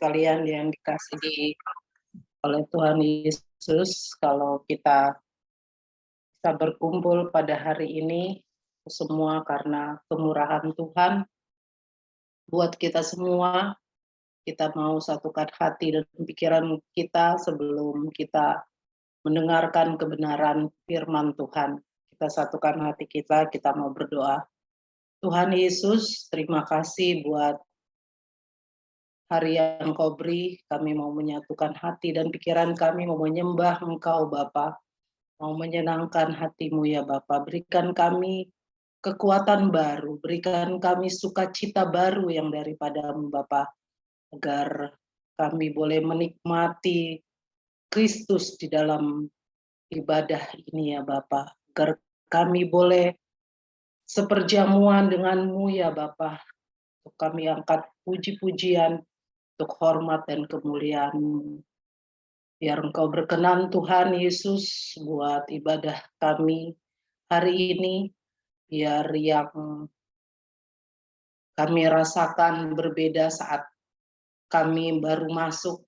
sekalian yang dikasihi oleh Tuhan Yesus, kalau kita bisa berkumpul pada hari ini, semua karena kemurahan Tuhan buat kita semua. Kita mau satukan hati dan pikiran kita sebelum kita mendengarkan kebenaran firman Tuhan. Kita satukan hati kita mau berdoa. Tuhan Yesus, terima kasih buat hari yang Kau beri. Kami mau menyatukan hati dan pikiran kami, mau menyembah Engkau Bapa, mau menyenangkan hati-Mu ya Bapa. Berikan kami kekuatan baru, berikan kami sukacita baru yang daripada-Mu Bapa, agar kami boleh menikmati Kristus di dalam ibadah ini ya Bapa, agar kami boleh seperjamuan dengan-Mu ya Bapa. Untuk kami angkat puji-pujian untuk hormat dan kemuliaan-Mu. Biar Engkau berkenan Tuhan Yesus buat ibadah kami hari ini, biar yang kami rasakan berbeda saat kami baru masuk,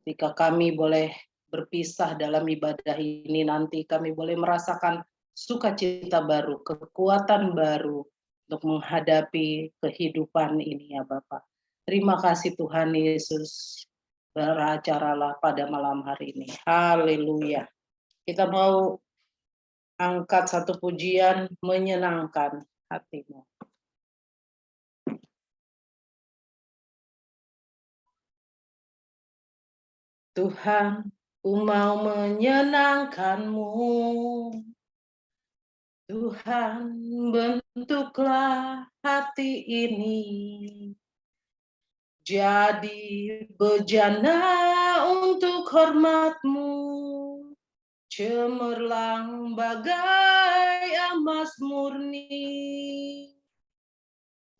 ketika kami boleh berpisah dalam ibadah ini, nanti kami boleh merasakan sukacita baru, kekuatan baru untuk menghadapi kehidupan ini ya Bapak. Terima kasih Tuhan Yesus, beracaralah pada malam hari ini. Haleluya. Kita mau angkat satu pujian menyenangkan hatimu. Tuhan, ku mau menyenangkan-Mu. Tuhan, bentuklah hati ini jadi bejana untuk hormat-Mu, cemerlang bagai emas murni.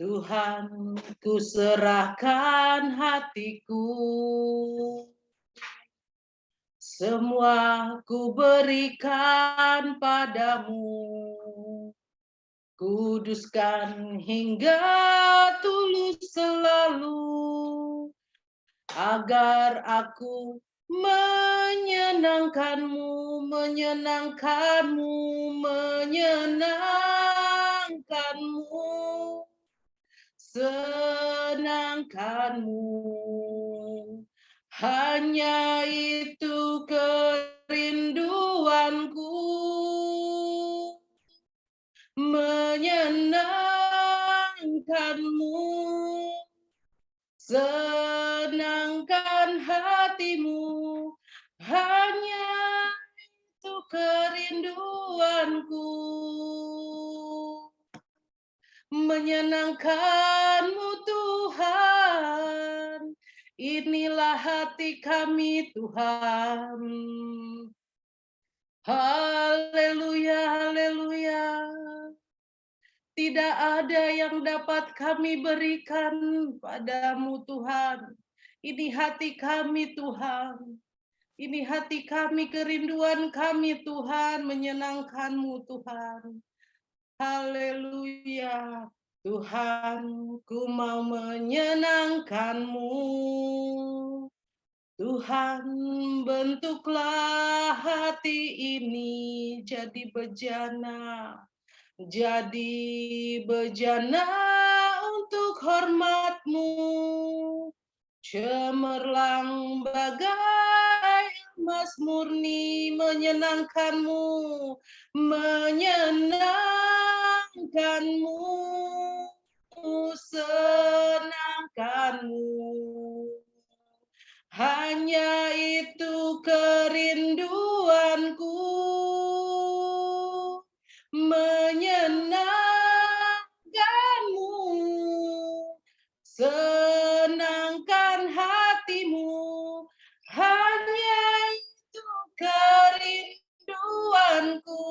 Tuhan, ku serahkan hatiku, semua ku berikan padamu. Kuduskan hingga tulus selalu, agar aku menyenangkan-Mu, menyenangkan-Mu, menyenangkan-Mu, senangkan-Mu. Hanya itu kerinduanku, menyenangkan-Mu, senangkan hatimu. Hanya itu kerinduanku, menyenangkan-Mu Tuhan. Inilah hati kami Tuhan. Haleluya, haleluya. Tidak ada yang dapat kami berikan padamu Tuhan. Ini hati kami Tuhan. Ini hati kami, kerinduan kami Tuhan, menyenangkan-Mu Tuhan. Haleluya. Tuhan, ku mau menyenangkan-Mu. Tuhan, bentuklah hati ini jadi bejana. Jadi bejana untuk hormat-Mu, cemerlang bagai emas murni, menyenangkan-Mu, menyenangkan-Mu, senangkan-Mu. Hanya itu kerinduanku, menyenangkan-Mu, senangkan hatimu. Hanya itu kerinduanku,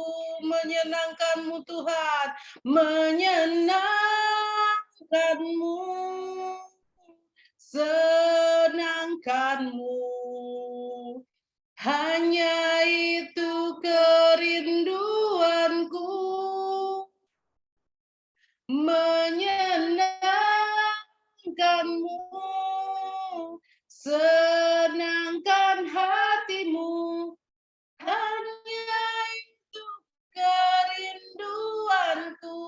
menyenangkan-Mu Tuhan, menyenangkan-Mu, senangkan-Mu. Hanya itu kerinduanku, menyenangkan-Mu, senangkan hatimu, hanya itu kerinduanku,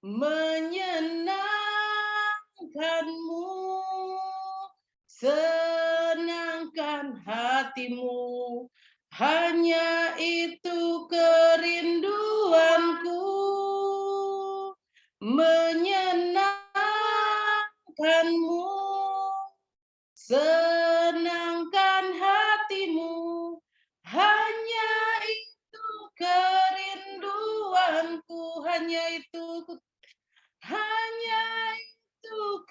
menyenangkanmu, senangkan hatimu, hanya itu kerinduanku, menyenangkanmu, senangkan hatimu, hanya itu kerinduanku, hanya itu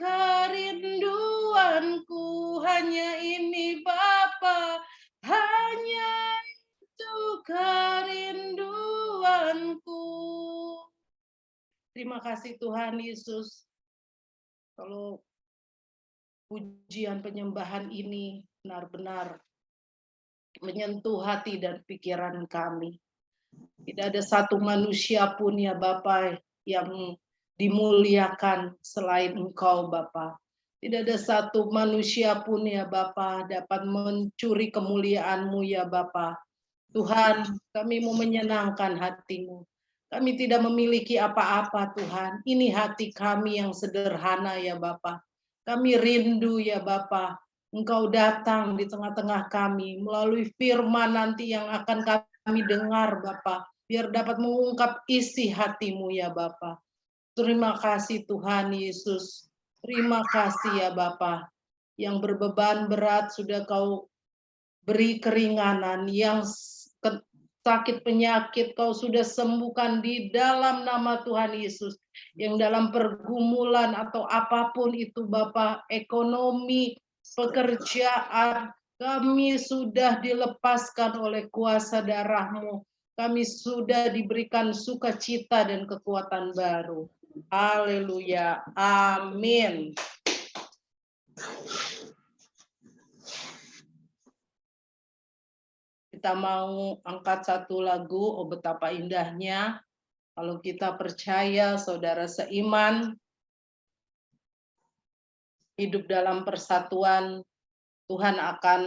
kerinduanku, hanya ini Bapa, hanya itu kerinduanku. Terima kasih Tuhan Yesus. Kalau pujian penyembahan ini benar-benar menyentuh hati dan pikiran kami. Tidak ada satu manusia pun ya Bapa yang dimuliakan selain Engkau Bapa. Tidak ada satu manusia pun ya Bapa dapat mencuri kemuliaan-Mu ya Bapa. Tuhan, kami mau menyenangkan hati-Mu. Kami tidak memiliki apa-apa Tuhan. Ini hati kami yang sederhana ya Bapa. Kami rindu ya Bapa. Engkau datang di tengah-tengah kami melalui firman nanti yang akan kami dengar Bapa. Biar dapat mengungkap isi hati-Mu ya Bapa. Terima kasih Tuhan Yesus. Terima kasih ya Bapa. Yang berbeban berat sudah Kau beri keringanan, yang sakit penyakit Kau sudah sembuhkan di dalam nama Tuhan Yesus. Yang dalam pergumulan atau apapun itu Bapa, ekonomi, pekerjaan, kami sudah dilepaskan oleh kuasa darah-Mu. Kami sudah diberikan sukacita dan kekuatan baru. Haleluya. Amin. Kita mau angkat satu lagu, oh betapa indahnya. Kalau kita percaya, saudara seiman, hidup dalam persatuan, Tuhan akan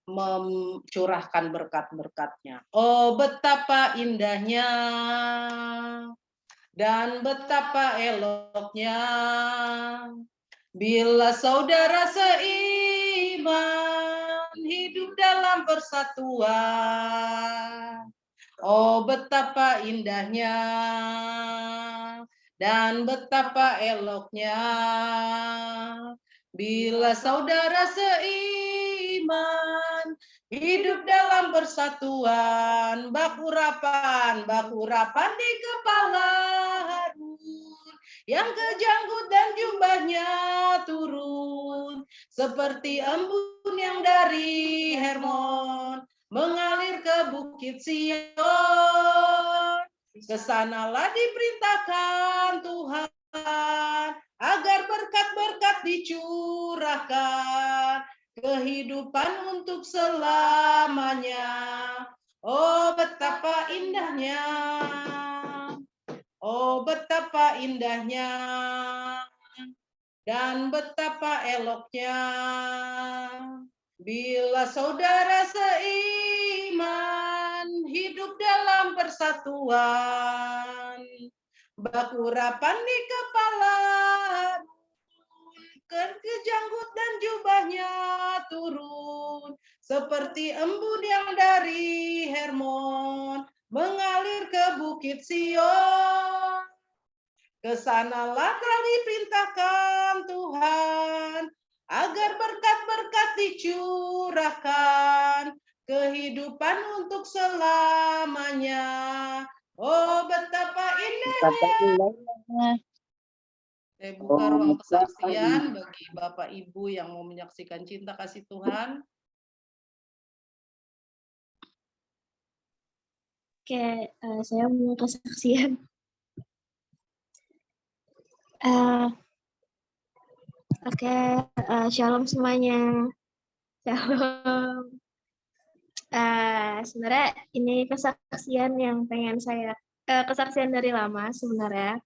mencurahkan berkat-berkat-Nya. Oh betapa indahnya dan betapa eloknya bila saudara seiman hidup dalam persatuan. Oh betapa indahnya dan betapa eloknya bila saudara seiman hidup dalam persatuan. Bakurapan di kepala Harun, yang kejanggut dan jubahnya turun seperti embun yang dari Hermon mengalir ke bukit Sion. Kesanalah diperintahkan Tuhan agar berkat-berkat dicurahkan, kehidupan untuk selamanya. Oh betapa indahnya, oh betapa indahnya dan betapa eloknya bila saudara seiman hidup dalam persatuan. Bakurapan di kepala, kejanggut dan jubahnya turun seperti embun yang dari Hermon mengalir ke bukit Sion. Kesanalah telah diperintahkan Tuhan agar berkat-berkat dicurahkan, kehidupan untuk selamanya. Oh betapa indahnya. Saya buka ruang kesaksian bagi Bapak Ibu yang mau menyaksikan cinta kasih Tuhan. Oke, saya mau kesaksian. Oke, shalom semuanya. Shalom. Sebenarnya ini kesaksian yang pengen saya, kesaksian dari lama sebenarnya.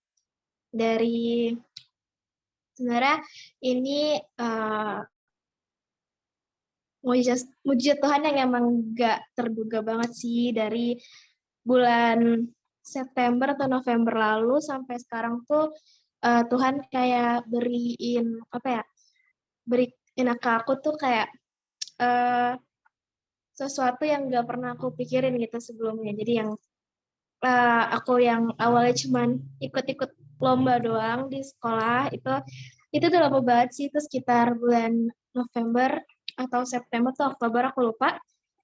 Dari Sebenarnya ini mujizat Tuhan yang emang nggak terduga banget sih. Dari bulan September atau November lalu sampai sekarang tuh Tuhan kayak beriin ke aku tuh kayak sesuatu yang nggak pernah aku pikirin gitu sebelumnya. Jadi yang aku yang awalnya cuman ikut-ikut lomba doang di sekolah, itu udah lama banget sih, itu sekitar bulan November atau September atau Oktober, aku lupa.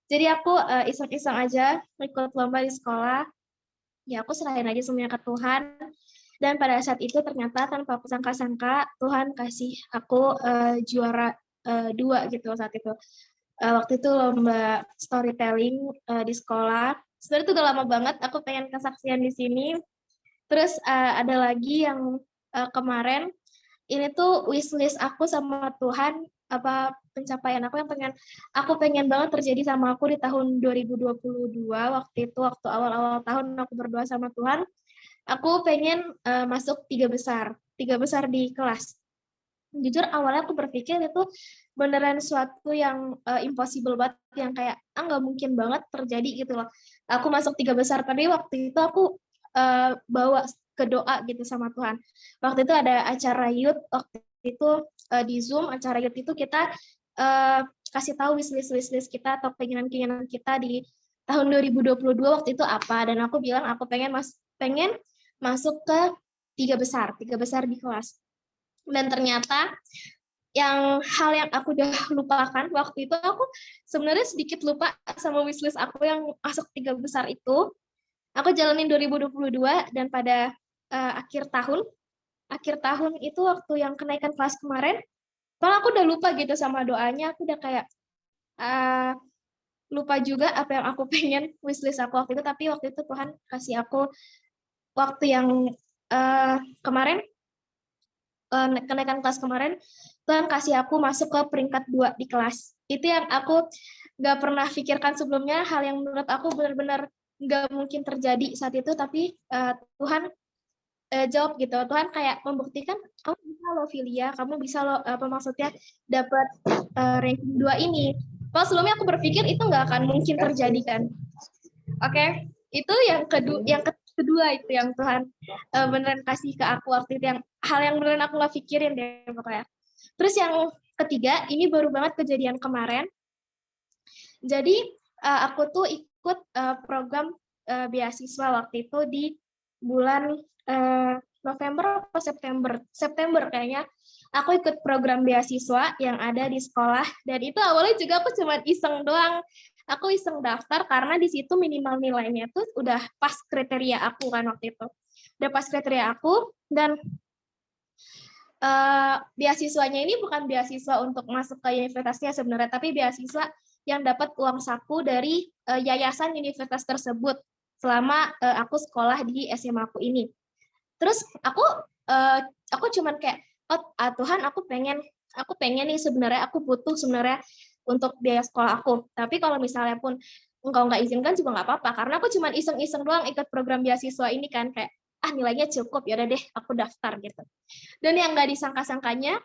Jadi aku iseng-iseng aja ikut lomba di sekolah, ya aku serahin aja semuanya ke Tuhan. Dan pada saat itu ternyata tanpa aku sangka-sangka, Tuhan kasih aku juara 2 gitu saat itu. Waktu itu lomba storytelling di sekolah. Sebenarnya itu udah lama banget aku pengen kesaksian di sini. Terus ada lagi yang kemarin, ini tuh wishlist aku sama Tuhan, pencapaian aku pengen banget terjadi sama aku di tahun 2022. Waktu awal-awal tahun aku berdoa sama Tuhan, aku pengen masuk 3 besar di kelas. Jujur awalnya aku berpikir itu beneran suatu yang impossible banget, yang kayak nggak mungkin banget terjadi gitu loh. Aku masuk 3 besar, tapi waktu itu aku bawa ke doa gitu sama Tuhan. Waktu itu ada acara youth, waktu itu di Zoom acara youth itu kita kasih tahu wishlist kita atau keinginan-keinginan kita di tahun 2022 waktu itu apa, dan aku bilang aku pengen masuk ke 3 besar di kelas. Dan ternyata hal yang aku udah lupakan waktu itu, aku sebenarnya sedikit lupa sama wishlist aku yang masuk 3 besar itu. Aku jalanin 2022, dan pada akhir tahun itu waktu yang kenaikan kelas kemarin, malah aku udah lupa gitu sama doanya. Aku udah kayak lupa juga apa yang aku pengen wishlist aku waktu itu. Tapi waktu itu Tuhan kasih aku waktu yang kemarin, kenaikan kelas kemarin, Tuhan kasih aku masuk ke peringkat 2 di kelas. Itu yang aku nggak pernah pikirkan sebelumnya, hal yang menurut aku benar-benar nggak mungkin terjadi saat itu, tapi Tuhan jawab gitu. Tuhan kayak membuktikan, kamu bisa loh Filia, kamu bisa loh maksudnya dapat ranking 2 ini. Kalau sebelumnya aku berpikir itu nggak akan mungkin terjadi kan. Oke, itu yang kedua itu yang Tuhan beneran kasih ke aku waktu itu, yang hal yang beneran aku nggak pikirin deh pokoknya. Terus yang ketiga, ini baru banget kejadian kemarin. Jadi aku tuh ikut program beasiswa waktu itu di bulan November atau September kayaknya. Aku ikut program beasiswa yang ada di sekolah, dan itu awalnya juga aku cuma iseng doang. Aku iseng daftar karena di situ minimal nilainya tuh udah pas kriteria aku kan waktu itu. Udah pas kriteria aku, dan beasiswanya ini bukan beasiswa untuk masuk ke universitasnya sebenarnya, tapi beasiswa yang dapat uang saku dari yayasan universitas tersebut selama aku sekolah di SMA aku ini. Terus aku cuman kayak, Tuhan, aku pengen nih sebenarnya, aku butuh sebenarnya untuk biaya sekolah aku. Tapi kalau misalnya pun engkau nggak izinkan juga nggak apa-apa, karena aku cuman iseng-iseng doang ikut program beasiswa ini kan, kayak nilainya cukup, ya udah deh aku daftar gitu. Dan yang nggak disangka-sangkanya,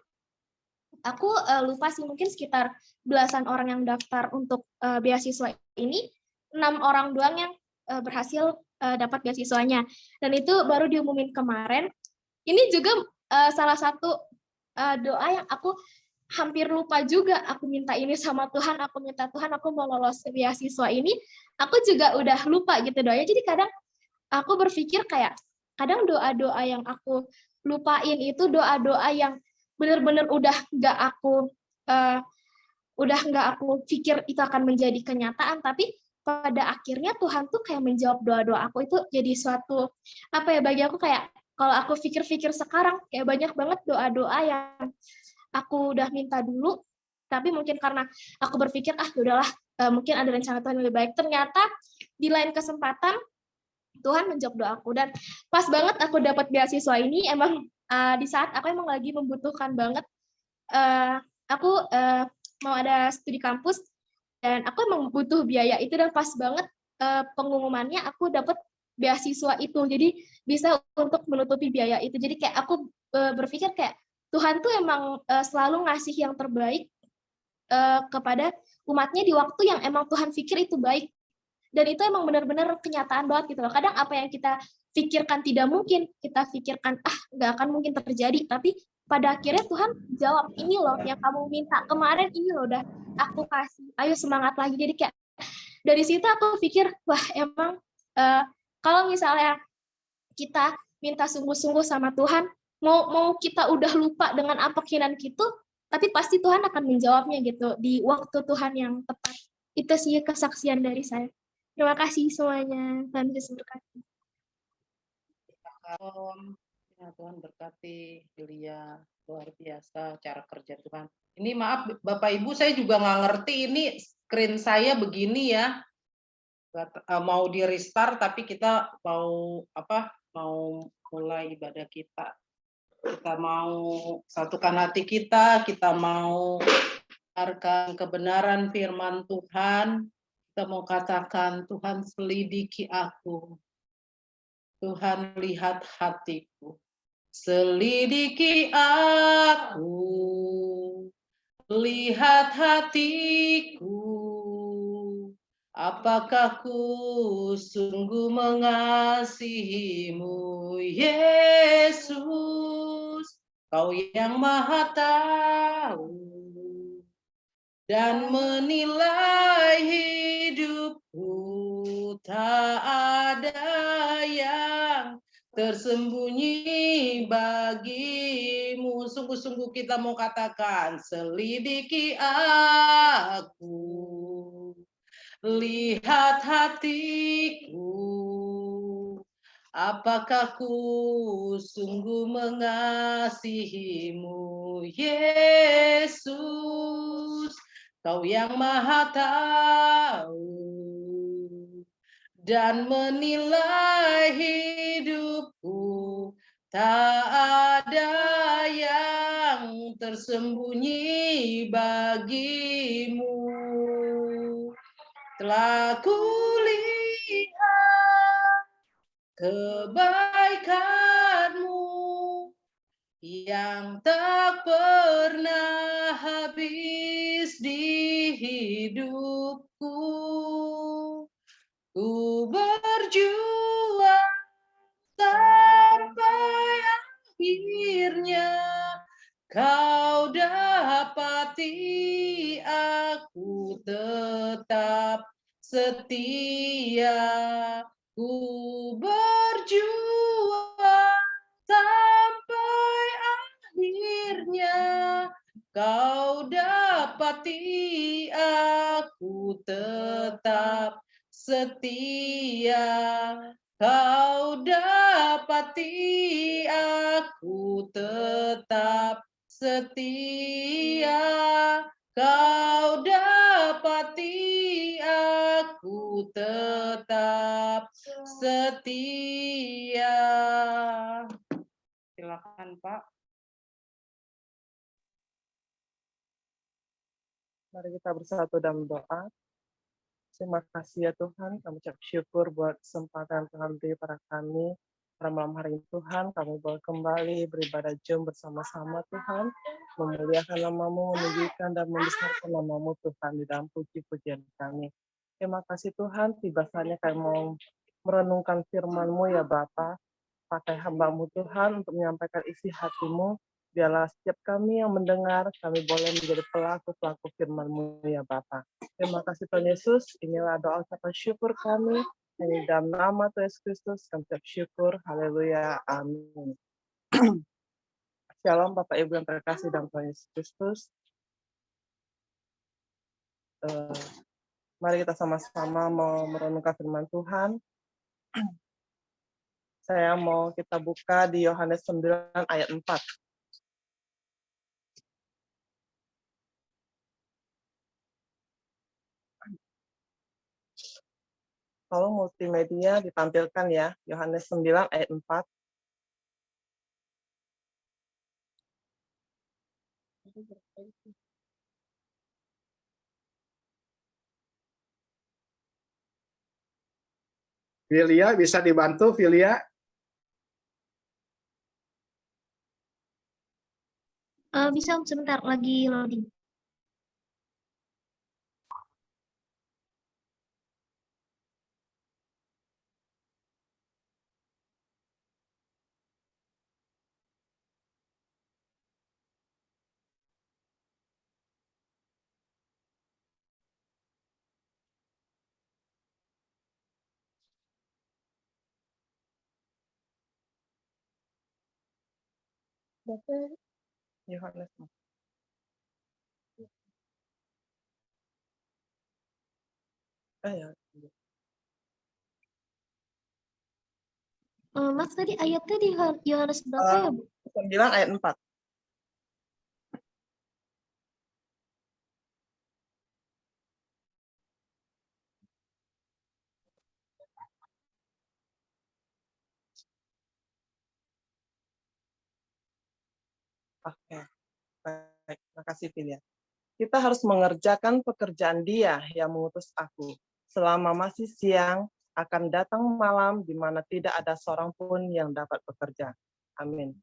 aku lupa sih, mungkin sekitar belasan orang yang daftar untuk beasiswa ini, 6 orang doang yang berhasil dapat beasiswanya. Dan itu baru diumumin kemarin. Ini juga salah satu doa yang aku hampir lupa juga. Aku minta ini sama Tuhan, aku minta Tuhan aku mau lolos beasiswa ini, aku juga udah lupa gitu doanya. Jadi kadang aku berpikir kayak, kadang doa-doa yang aku lupain itu doa-doa yang benar-benar udah nggak aku pikir itu akan menjadi kenyataan, tapi pada akhirnya Tuhan tuh kayak menjawab doa-doa aku. Itu jadi suatu bagi aku, kayak kalau aku pikir-pikir sekarang, kayak banyak banget doa-doa yang aku udah minta dulu, tapi mungkin karena aku berpikir udahlah, mungkin ada rencana Tuhan yang lebih baik. Ternyata di lain kesempatan Tuhan menjawab doaku, dan pas banget aku dapat beasiswa ini. Emang di saat aku emang lagi membutuhkan banget, aku mau ada studi kampus, dan aku emang butuh biaya itu, dan pas banget pengumumannya aku dapat beasiswa itu, jadi bisa untuk menutupi biaya itu. Jadi kayak aku berpikir kayak, Tuhan tuh emang selalu ngasih yang terbaik kepada umatnya di waktu yang emang Tuhan pikir itu baik. Dan itu emang benar-benar kenyataan banget gitu loh. Kadang apa yang kita pikirkan tidak mungkin, kita pikirkan nggak akan mungkin terjadi, tapi pada akhirnya Tuhan jawab, ini loh yang kamu minta kemarin, ini loh udah aku kasih, ayo semangat lagi. Jadi kayak dari situ aku pikir, wah emang kalau misalnya kita minta sungguh-sungguh sama Tuhan, mau kita udah lupa dengan apa keinginan kita, tapi pasti Tuhan akan menjawabnya gitu di waktu Tuhan yang tepat. Itu sih kesaksian dari saya. Terima kasih semuanya. Tuhan Yesus berkati. Ya, Tuhan berkati Julia, luar biasa cara kerja Tuhan. Ini maaf Bapak Ibu, saya juga nggak ngerti ini screen saya begini ya. Mau di restart tapi kita mau mulai ibadah kita. Kita mau satukan hati kita mau mendengarkan kebenaran firman Tuhan. Kita mau katakan, Tuhan selidiki aku. Tuhan lihat hatiku. Selidiki aku. Lihat hatiku. Apakah ku sungguh mengasihimu, Yesus? Kau yang Maha Tahu dan menilai hidupku, tak ada yang tersembunyi bagimu. Sungguh-sungguh kita mau katakan, selidiki aku, lihat hatiku, apakah ku sungguh mengasihimu, Yesus? Kau yang Maha Tahu dan menilai hidupku, tak ada yang tersembunyi bagimu. Telah kulihat kebaikanmu yang tak pernah habis di hidupku. Ku berjuang sampai akhirnya kau dapati aku tetap setia. Ku berjuang sampai akhirnya kau dapati aku tetap setia. Kau dapati aku tetap setia. Kau dapati aku tetap setia. Silakan Pak. Mari kita bersatu dalam doa. Terima kasih ya Tuhan, kami ucap syukur buat kesempatan Tuhan beri pada kami. Pada malam hari ini Tuhan, kami boleh kembali beribadah jum bersama-sama Tuhan. Memuliakan nama-Mu, meninggikan dan membesarkan nama-Mu Tuhan di dalam puji-pujian kami. Terima kasih Tuhan, tiba saatnya kami mau merenungkan firman-Mu ya Bapa. Pakai hamba-Mu Tuhan untuk menyampaikan isi hati-Mu. Biarlah setiap kami yang mendengar, kami boleh menjadi pelaku-pelaku firman-Mu ya Bapa. Terima kasih Tuhan Yesus, inilah doa ucapan syukur kami. Di dalam nama Tuhan Yesus Kristus, kami ucap syukur. Haleluya. Amin. Shalom Bapak Ibu yang terkasih dalam Tuhan Yesus Kristus. Mari kita sama-sama mau merenungkan firman Tuhan. Saya mau kita buka di Yohanes 9 ayat 4. Tolong multimedia ditampilkan ya, Yohanes 9 ayat 4. Filia, bisa dibantu, Filia? bisa Om, sebentar lagi loading. Yohanes. Ya. Mas tadi ayatnya di Yohanes berapa ya, Bu? 9 ayat 4. Oke, baik. Terima kasih, Filia. Kita harus mengerjakan pekerjaan Dia yang mengutus aku. Selama masih siang, akan datang malam di mana tidak ada seorang pun yang dapat bekerja. Amin.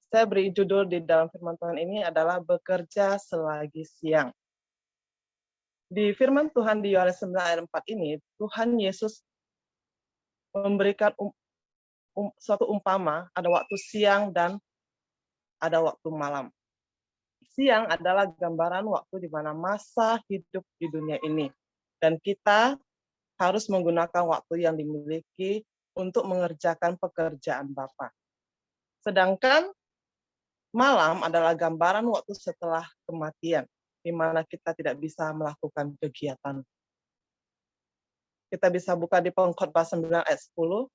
Saya beri judul di dalam firman Tuhan ini adalah bekerja selagi siang. Di firman Tuhan di Yohanes 9 ayat 4 ini, Tuhan Yesus memberikan suatu umpama, ada waktu siang dan ada waktu malam. Siang adalah gambaran waktu di mana masa hidup di dunia ini. Dan kita harus menggunakan waktu yang dimiliki untuk mengerjakan pekerjaan Bapa. Sedangkan malam adalah gambaran waktu setelah kematian, di mana kita tidak bisa melakukan kegiatan. Kita bisa buka di Pengkhotbah 9 ayat 10.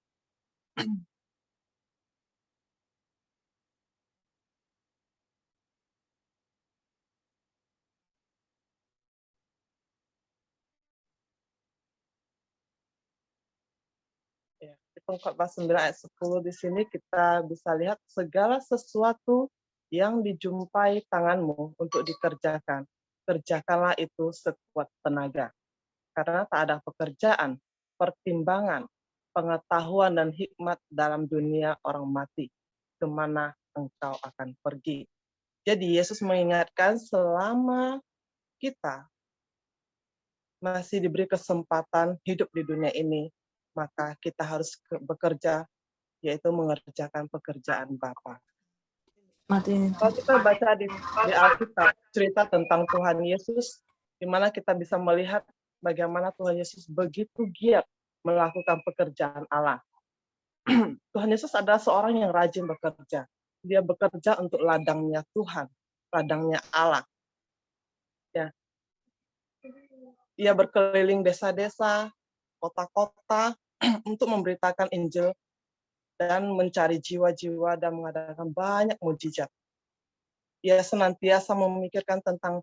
Ya, di Pengkhotbah 9 ayat 10 di sini kita bisa lihat segala sesuatu yang dijumpai tanganmu untuk dikerjakan. Kerjakanlah itu sekuat tenaga. Karena tak ada pekerjaan, pertimbangan, pengetahuan dan hikmat dalam dunia orang mati. Kemana engkau akan pergi. Jadi Yesus mengingatkan selama kita masih diberi kesempatan hidup di dunia ini, maka kita harus bekerja, yaitu mengerjakan pekerjaan Bapa. Kalau kita baca di Alkitab cerita tentang Tuhan Yesus, di mana kita bisa melihat bagaimana Tuhan Yesus begitu giat melakukan pekerjaan Allah. Tuhan Yesus adalah seorang yang rajin bekerja. Dia bekerja untuk ladangnya Tuhan, ladangnya Allah. Ya. Ia berkeliling desa-desa, kota-kota untuk memberitakan Injil dan mencari jiwa-jiwa dan mengadakan banyak mujizat. Ia senantiasa memikirkan tentang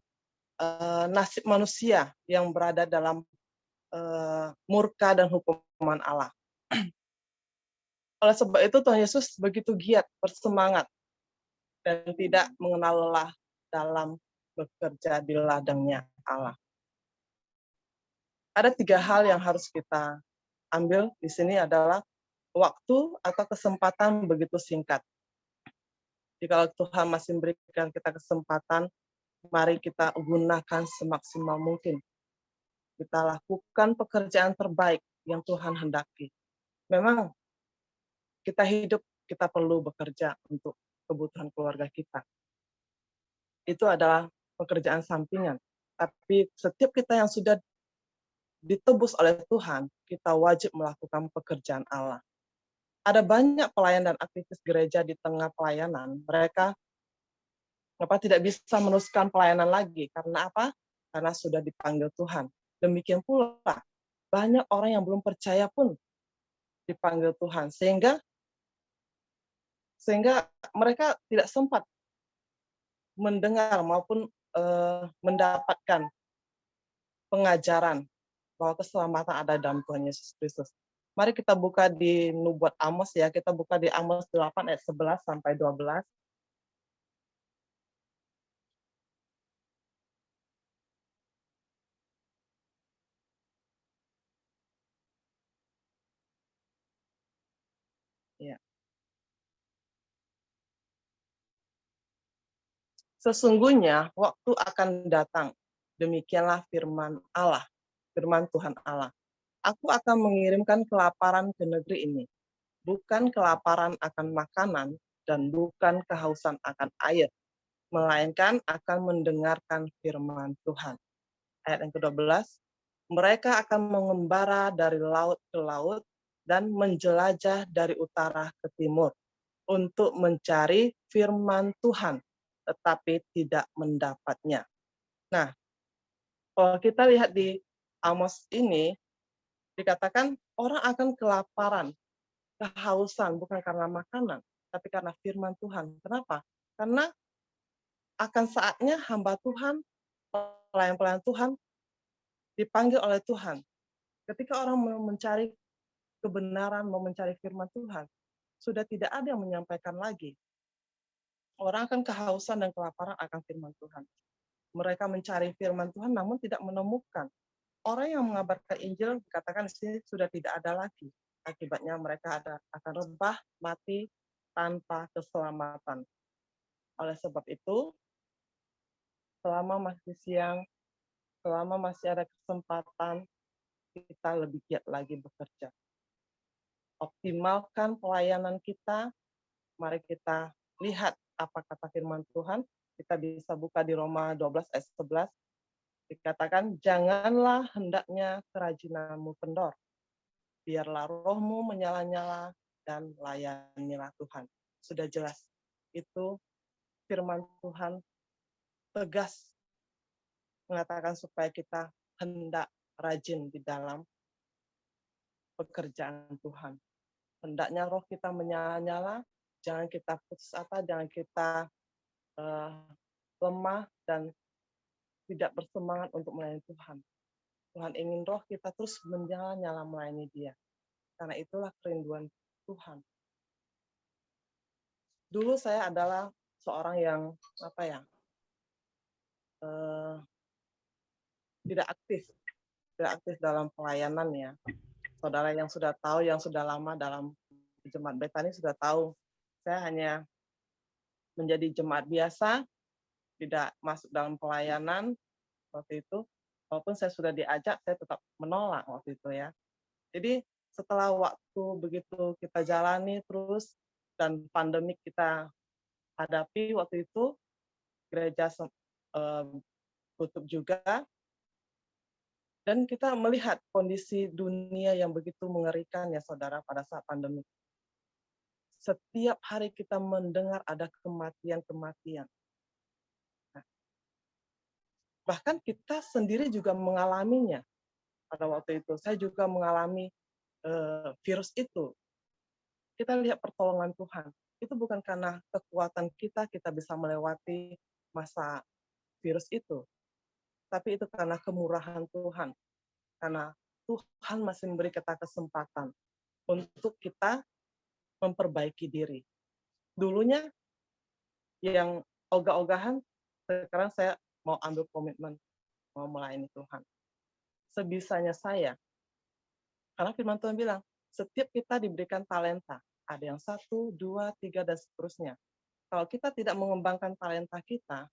nasib manusia yang berada dalam murka dan hukuman Allah. Oleh sebab itu Tuhan Yesus begitu giat, bersemangat, dan tidak mengenal lelah dalam bekerja di ladangnya Allah. Ada 3 hal yang harus kita ambil di sini adalah waktu atau kesempatan begitu singkat. Jika Tuhan masih memberikan kita kesempatan, mari kita gunakan semaksimal mungkin. Kita lakukan pekerjaan terbaik yang Tuhan hendaki. Memang kita hidup, kita perlu bekerja untuk kebutuhan keluarga kita. Itu adalah pekerjaan sampingan. Tapi setiap kita yang sudah ditebus oleh Tuhan, kita wajib melakukan pekerjaan Allah. Ada banyak pelayan dan aktivis gereja di tengah pelayanan, mereka tidak bisa meneruskan pelayanan lagi. Karena apa? Karena sudah dipanggil Tuhan. Demikian pula, banyak orang yang belum percaya pun dipanggil Tuhan. Sehingga mereka tidak sempat mendengar maupun mendapatkan pengajaran bahwa keselamatan ada dalam Tuhan Yesus Kristus. Mari kita buka di Nubuat Amos ya, kita buka di Amos 8 ayat 11 sampai 12. Ya. Sesungguhnya waktu akan datang, demikianlah firman Allah, firman Tuhan Allah. Aku akan mengirimkan kelaparan ke negeri ini, bukan kelaparan akan makanan dan bukan kehausan akan air, melainkan akan mendengarkan firman Tuhan. Ayat yang ke-12, mereka akan mengembara dari laut ke laut dan menjelajah dari utara ke timur untuk mencari firman Tuhan, tetapi tidak mendapatnya. Nah, kalau kita lihat di Amos ini, dikatakan orang akan kelaparan, kehausan, bukan karena makanan, tapi karena firman Tuhan. Kenapa? Karena akan saatnya hamba Tuhan, pelayan-pelayan Tuhan, dipanggil oleh Tuhan. Ketika orang mau mencari kebenaran, mau mencari firman Tuhan, sudah tidak ada yang menyampaikan lagi. Orang akan kehausan dan kelaparan akan firman Tuhan. Mereka mencari firman Tuhan namun tidak menemukan. Orang yang mengabarkan Injil dikatakan di sini sudah tidak ada lagi. Akibatnya mereka akan rebah, mati tanpa keselamatan. Oleh sebab itu, selama masih siang, selama masih ada kesempatan, kita lebih giat lagi bekerja. Optimalkan pelayanan kita, mari kita lihat apa kata firman Tuhan. Kita bisa buka di Roma 12 ayat 11. Dikatakan, janganlah hendaknya kerajinanmu kendor. Biarlah rohmu menyala-nyala dan layanilah Tuhan. Sudah jelas. Itu firman Tuhan tegas mengatakan supaya kita hendak rajin di dalam pekerjaan Tuhan. Hendaknya roh kita menyala-nyala, jangan kita putus asa, jangan kita lemah dan tidak bersemangat untuk melayani Tuhan. Tuhan ingin roh kita terus menyala-nyala melayani Dia. Karena itulah kerinduan Tuhan. Dulu saya adalah seorang yang tidak aktif dalam pelayanan ya. Saudara yang sudah tahu, yang sudah lama dalam jemaat Betani sudah tahu. Saya hanya menjadi jemaat biasa, tidak masuk dalam pelayanan waktu itu. Walaupun saya sudah diajak, saya tetap menolak waktu itu ya. Jadi setelah waktu begitu kita jalani terus dan pandemik kita hadapi waktu itu, gereja tutup juga, dan kita melihat kondisi dunia yang begitu mengerikan ya saudara pada saat pandemi. Setiap hari kita mendengar ada kematian-kematian. Nah, bahkan kita sendiri juga mengalaminya pada waktu itu. Saya juga mengalami virus itu. Kita lihat pertolongan Tuhan. Itu bukan karena kekuatan kita bisa melewati masa virus itu. Tapi itu karena kemurahan Tuhan. Karena Tuhan masih memberi kita kesempatan untuk kita memperbaiki diri. Dulunya yang ogah-ogahan, sekarang saya mau ambil komitmen, mau melayani Tuhan. Sebisanya saya. Karena firman Tuhan bilang, setiap kita diberikan talenta. Ada yang 1, 2, 3, dan seterusnya. Kalau kita tidak mengembangkan talenta kita,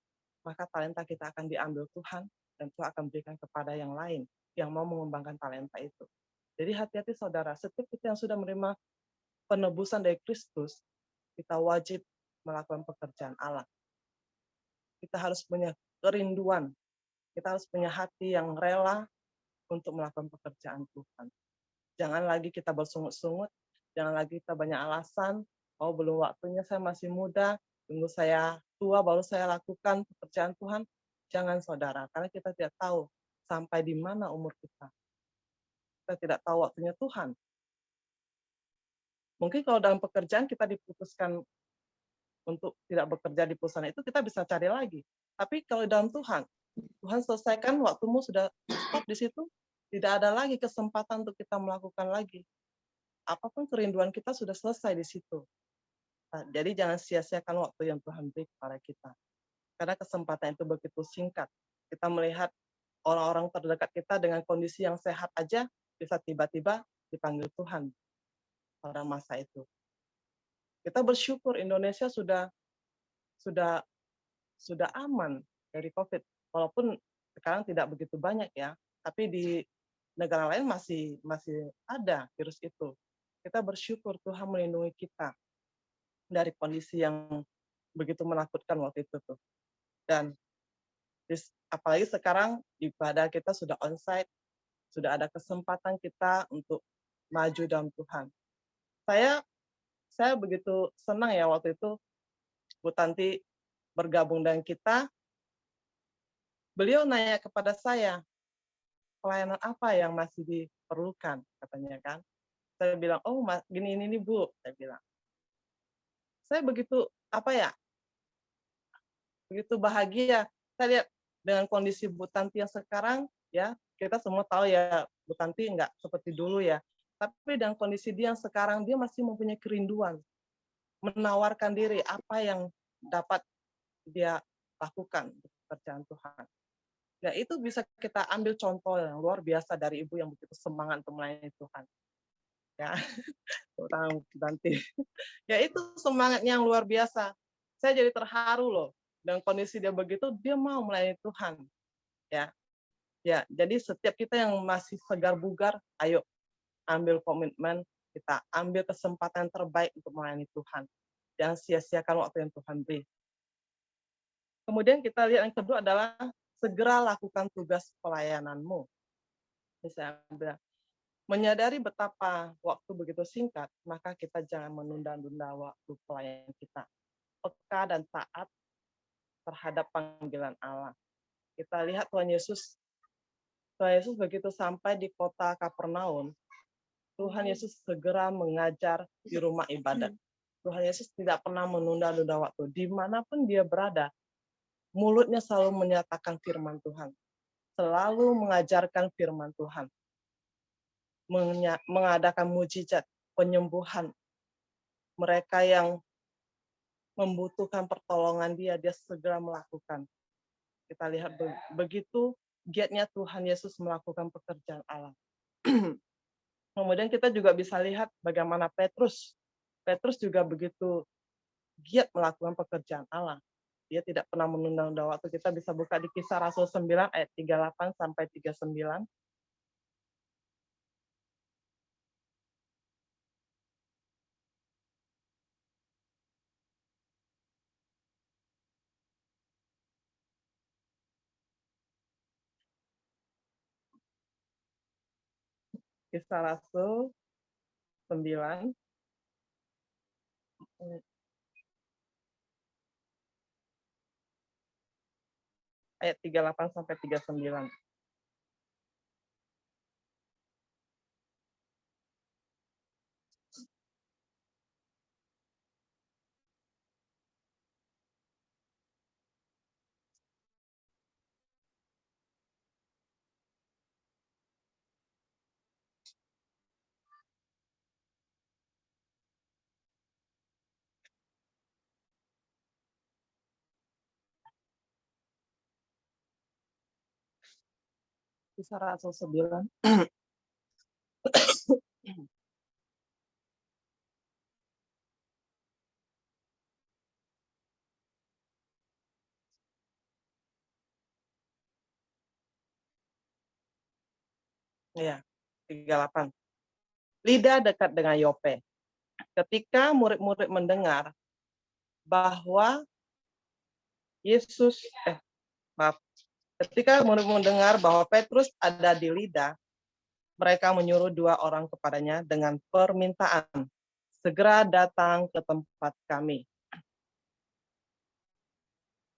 maka talenta kita akan diambil Tuhan, dan Tuhan akan berikan kepada yang lain yang mau mengembangkan talenta itu. Jadi hati-hati saudara, setiap kita yang sudah menerima penebusan dari Kristus, kita wajib melakukan pekerjaan Allah. Kita harus punya kerinduan, kita harus punya hati yang rela untuk melakukan pekerjaan Tuhan. Jangan lagi kita bersungut-sungut, jangan lagi kita banyak alasan, oh belum waktunya, saya masih muda, tunggu saya tua baru saya lakukan pekerjaan Tuhan. Jangan saudara, karena kita tidak tahu sampai di mana umur kita. Kita tidak tahu waktunya Tuhan. Mungkin kalau dalam pekerjaan kita diputuskan untuk tidak bekerja di perusahaan itu, kita bisa cari lagi. Tapi kalau dalam Tuhan, Tuhan selesaikan waktumu sudah stop di situ, tidak ada lagi kesempatan untuk kita melakukan lagi. Apapun kerinduan kita sudah selesai di situ. Nah, jadi jangan sia-siakan waktu yang Tuhan beri kepada kita. Karena kesempatan itu begitu singkat. Kita melihat orang-orang terdekat kita dengan kondisi yang sehat aja, bisa tiba-tiba dipanggil Tuhan pada masa itu. Kita bersyukur Indonesia sudah sudah aman dari COVID. Walaupun sekarang tidak begitu banyak ya, tapi di negara lain masih ada virus itu. Kita bersyukur Tuhan melindungi kita dari kondisi yang begitu menakutkan waktu itu tuh. Dan apalagi sekarang ibadah kita sudah onsite, sudah ada kesempatan kita untuk maju dalam Tuhan. Saya begitu senang ya waktu itu Bu Tanti bergabung dengan kita. Beliau nanya kepada saya, pelayanan apa yang masih diperlukan, katanya kan. Saya bilang, oh gini ini Bu, saya bilang. Saya begitu begitu bahagia. Saya lihat dengan kondisi Bu Tanti yang sekarang, ya kita semua tahu ya Bu Tanti nggak seperti dulu ya. Tapi dengan kondisi dia yang sekarang, dia masih mempunyai kerinduan, menawarkan diri apa yang dapat dia lakukan untuk pekerjaan Tuhan. Ya itu bisa kita ambil contoh yang luar biasa dari ibu yang begitu semangat untuk melayani Tuhan. Ya, tentang nanti. Ya itu semangatnya yang luar biasa. Saya jadi terharu loh. Dengan kondisi dia begitu, dia mau melayani Tuhan. Ya, jadi setiap kita yang masih segar bugar, ayo ambil komitmen, kita ambil kesempatan terbaik untuk melayani Tuhan. Jangan sia-siakan waktu yang Tuhan beri. Kemudian kita lihat yang kedua adalah segera lakukan tugas pelayananmu. Misalnya, menyadari betapa waktu begitu singkat, maka kita jangan menunda-nunda waktu pelayanan kita. Peka dan taat terhadap panggilan Allah. Kita lihat Tuhan Yesus begitu sampai di kota Kapernaum, Tuhan Yesus segera mengajar di rumah ibadat. Tuhan Yesus tidak pernah menunda-nunda waktu. Dimanapun dia berada, mulutnya selalu menyatakan firman Tuhan. Selalu mengajarkan firman Tuhan. Mengadakan mujizat, penyembuhan. Mereka yang membutuhkan pertolongan dia segera melakukan. Kita lihat begitu giatnya Tuhan Yesus melakukan pekerjaan Allah. Kemudian kita juga bisa lihat bagaimana Petrus juga begitu giat melakukan pekerjaan Allah. Dia tidak pernah menunda-nunda waktu. Kita bisa buka di Kisah Rasul 9 ayat 38 sampai 39. Kisah Rasul 9 ayat 38 sampai 39. Kisah Rasul 9 ya, 38. Lida dekat dengan Yope. Ketika murid-murid mendengar bahwa ketika murid mendengar bahwa Petrus ada di Lida, mereka menyuruh 2 orang kepadanya dengan permintaan, segera datang ke tempat kami.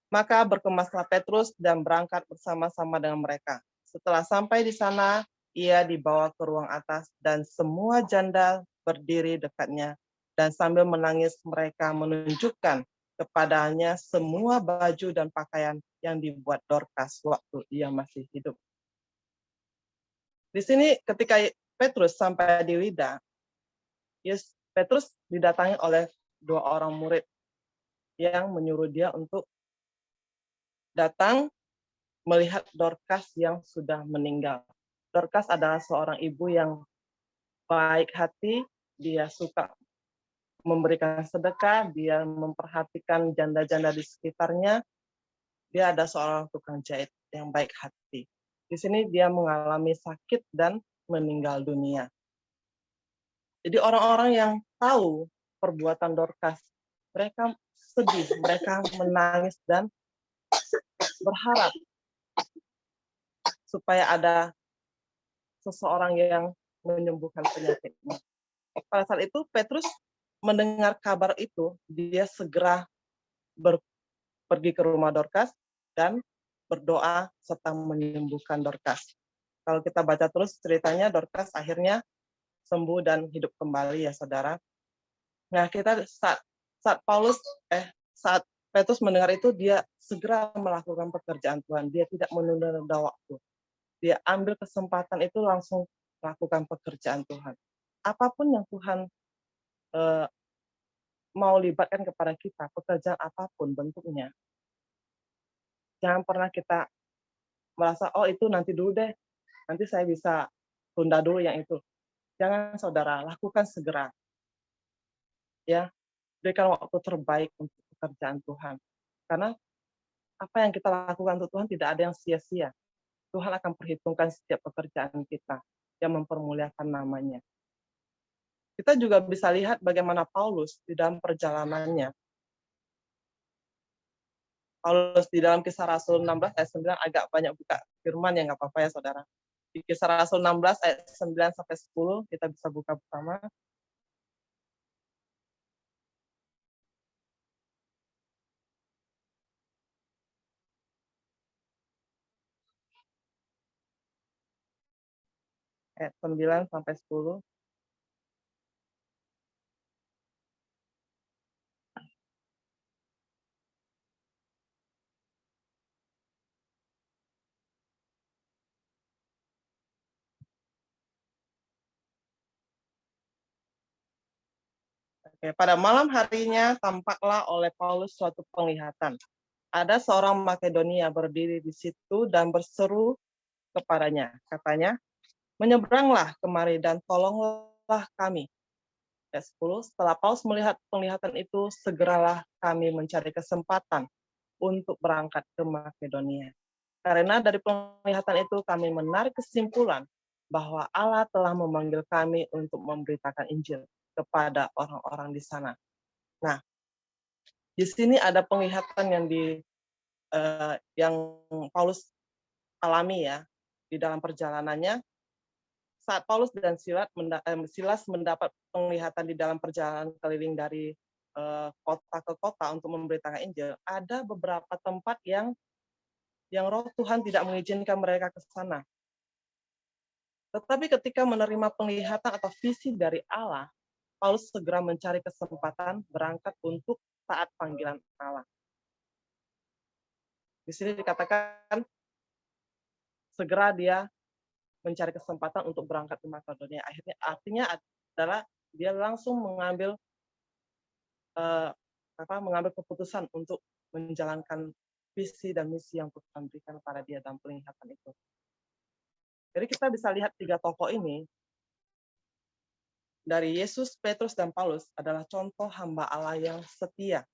Maka berkemaslah Petrus dan berangkat bersama-sama dengan mereka. Setelah sampai di sana, ia dibawa ke ruang atas dan semua janda berdiri dekatnya. Dan sambil menangis mereka menunjukkan kepadanya semua baju dan pakaian yang dibuat Dorcas waktu ia masih hidup. Di sini ketika Petrus sampai di Lida, Petrus didatangi oleh 2 orang murid yang menyuruh dia untuk datang melihat Dorcas yang sudah meninggal. Dorcas adalah seorang ibu yang baik hati, dia suka memberikan sedekah, dia memperhatikan janda-janda di sekitarnya, dia ada seorang tukang jahit yang baik hati. Di sini dia mengalami sakit dan meninggal dunia. Jadi orang-orang yang tahu perbuatan Dorcas, mereka sedih, mereka menangis dan berharap supaya ada seseorang yang menyembuhkan penyakitnya. Pada saat itu Petrus mendengar kabar itu, dia segera pergi ke rumah Dorcas dan berdoa serta menyembuhkan Dorcas. Kalau kita baca terus ceritanya, Dorcas akhirnya sembuh dan hidup kembali ya saudara. Nah, kita saat Petrus mendengar itu, dia segera melakukan pekerjaan Tuhan. Dia tidak menunda-nunda waktu. Dia ambil kesempatan itu langsung melakukan pekerjaan Tuhan. Apapun yang Tuhan mau libatkan kepada kita, pekerjaan apapun bentuknya, jangan pernah kita merasa, oh itu nanti dulu deh, nanti saya bisa tunda dulu yang itu. Jangan saudara, lakukan segera. Ya, berikan waktu terbaik untuk pekerjaan Tuhan. Karena apa yang kita lakukan untuk Tuhan tidak ada yang sia-sia. Tuhan akan perhitungkan setiap pekerjaan kita yang mempermuliakan namanya. Kita juga bisa lihat bagaimana Paulus di dalam perjalanannya. Paulus di dalam Kisah Rasul 16 ayat 9 agak banyak buka firman ya, nggak apa-apa ya saudara. Di Kisah Rasul 16 ayat 9 sampai 10 kita bisa buka bersama. Ayat 9 sampai 10. Oke, pada malam harinya tampaklah oleh Paulus suatu penglihatan. Ada seorang Makedonia berdiri di situ dan berseru kepadanya. Katanya, menyeberanglah kemari dan tolonglah kami. Ayat 10, setelah Paulus melihat penglihatan itu, segeralah kami mencari kesempatan untuk berangkat ke Makedonia. Karena dari penglihatan itu kami menarik kesimpulan bahwa Allah telah memanggil kami untuk memberitakan Injil kepada orang-orang di sana. Nah, di sini ada penglihatan yang Paulus alami ya di dalam perjalanannya. Saat Paulus dan Silas mendapat penglihatan di dalam perjalanan keliling dari kota ke kota untuk memberitakan Injil, ada beberapa tempat yang Roh Tuhan tidak mengizinkan mereka ke sana. Tetapi ketika menerima penglihatan atau visi dari Allah, Paulus segera mencari kesempatan berangkat untuk taat panggilan Allah. Di sini dikatakan segera dia mencari kesempatan untuk berangkat ke Makedonia. Artinya adalah dia langsung mengambil keputusan untuk menjalankan visi dan misi yang Tuhan berikan pada dia dalam penglihatan itu. Jadi kita bisa lihat tiga tokoh ini, dari Yesus, Petrus, dan Paulus adalah contoh hamba Allah yang setia,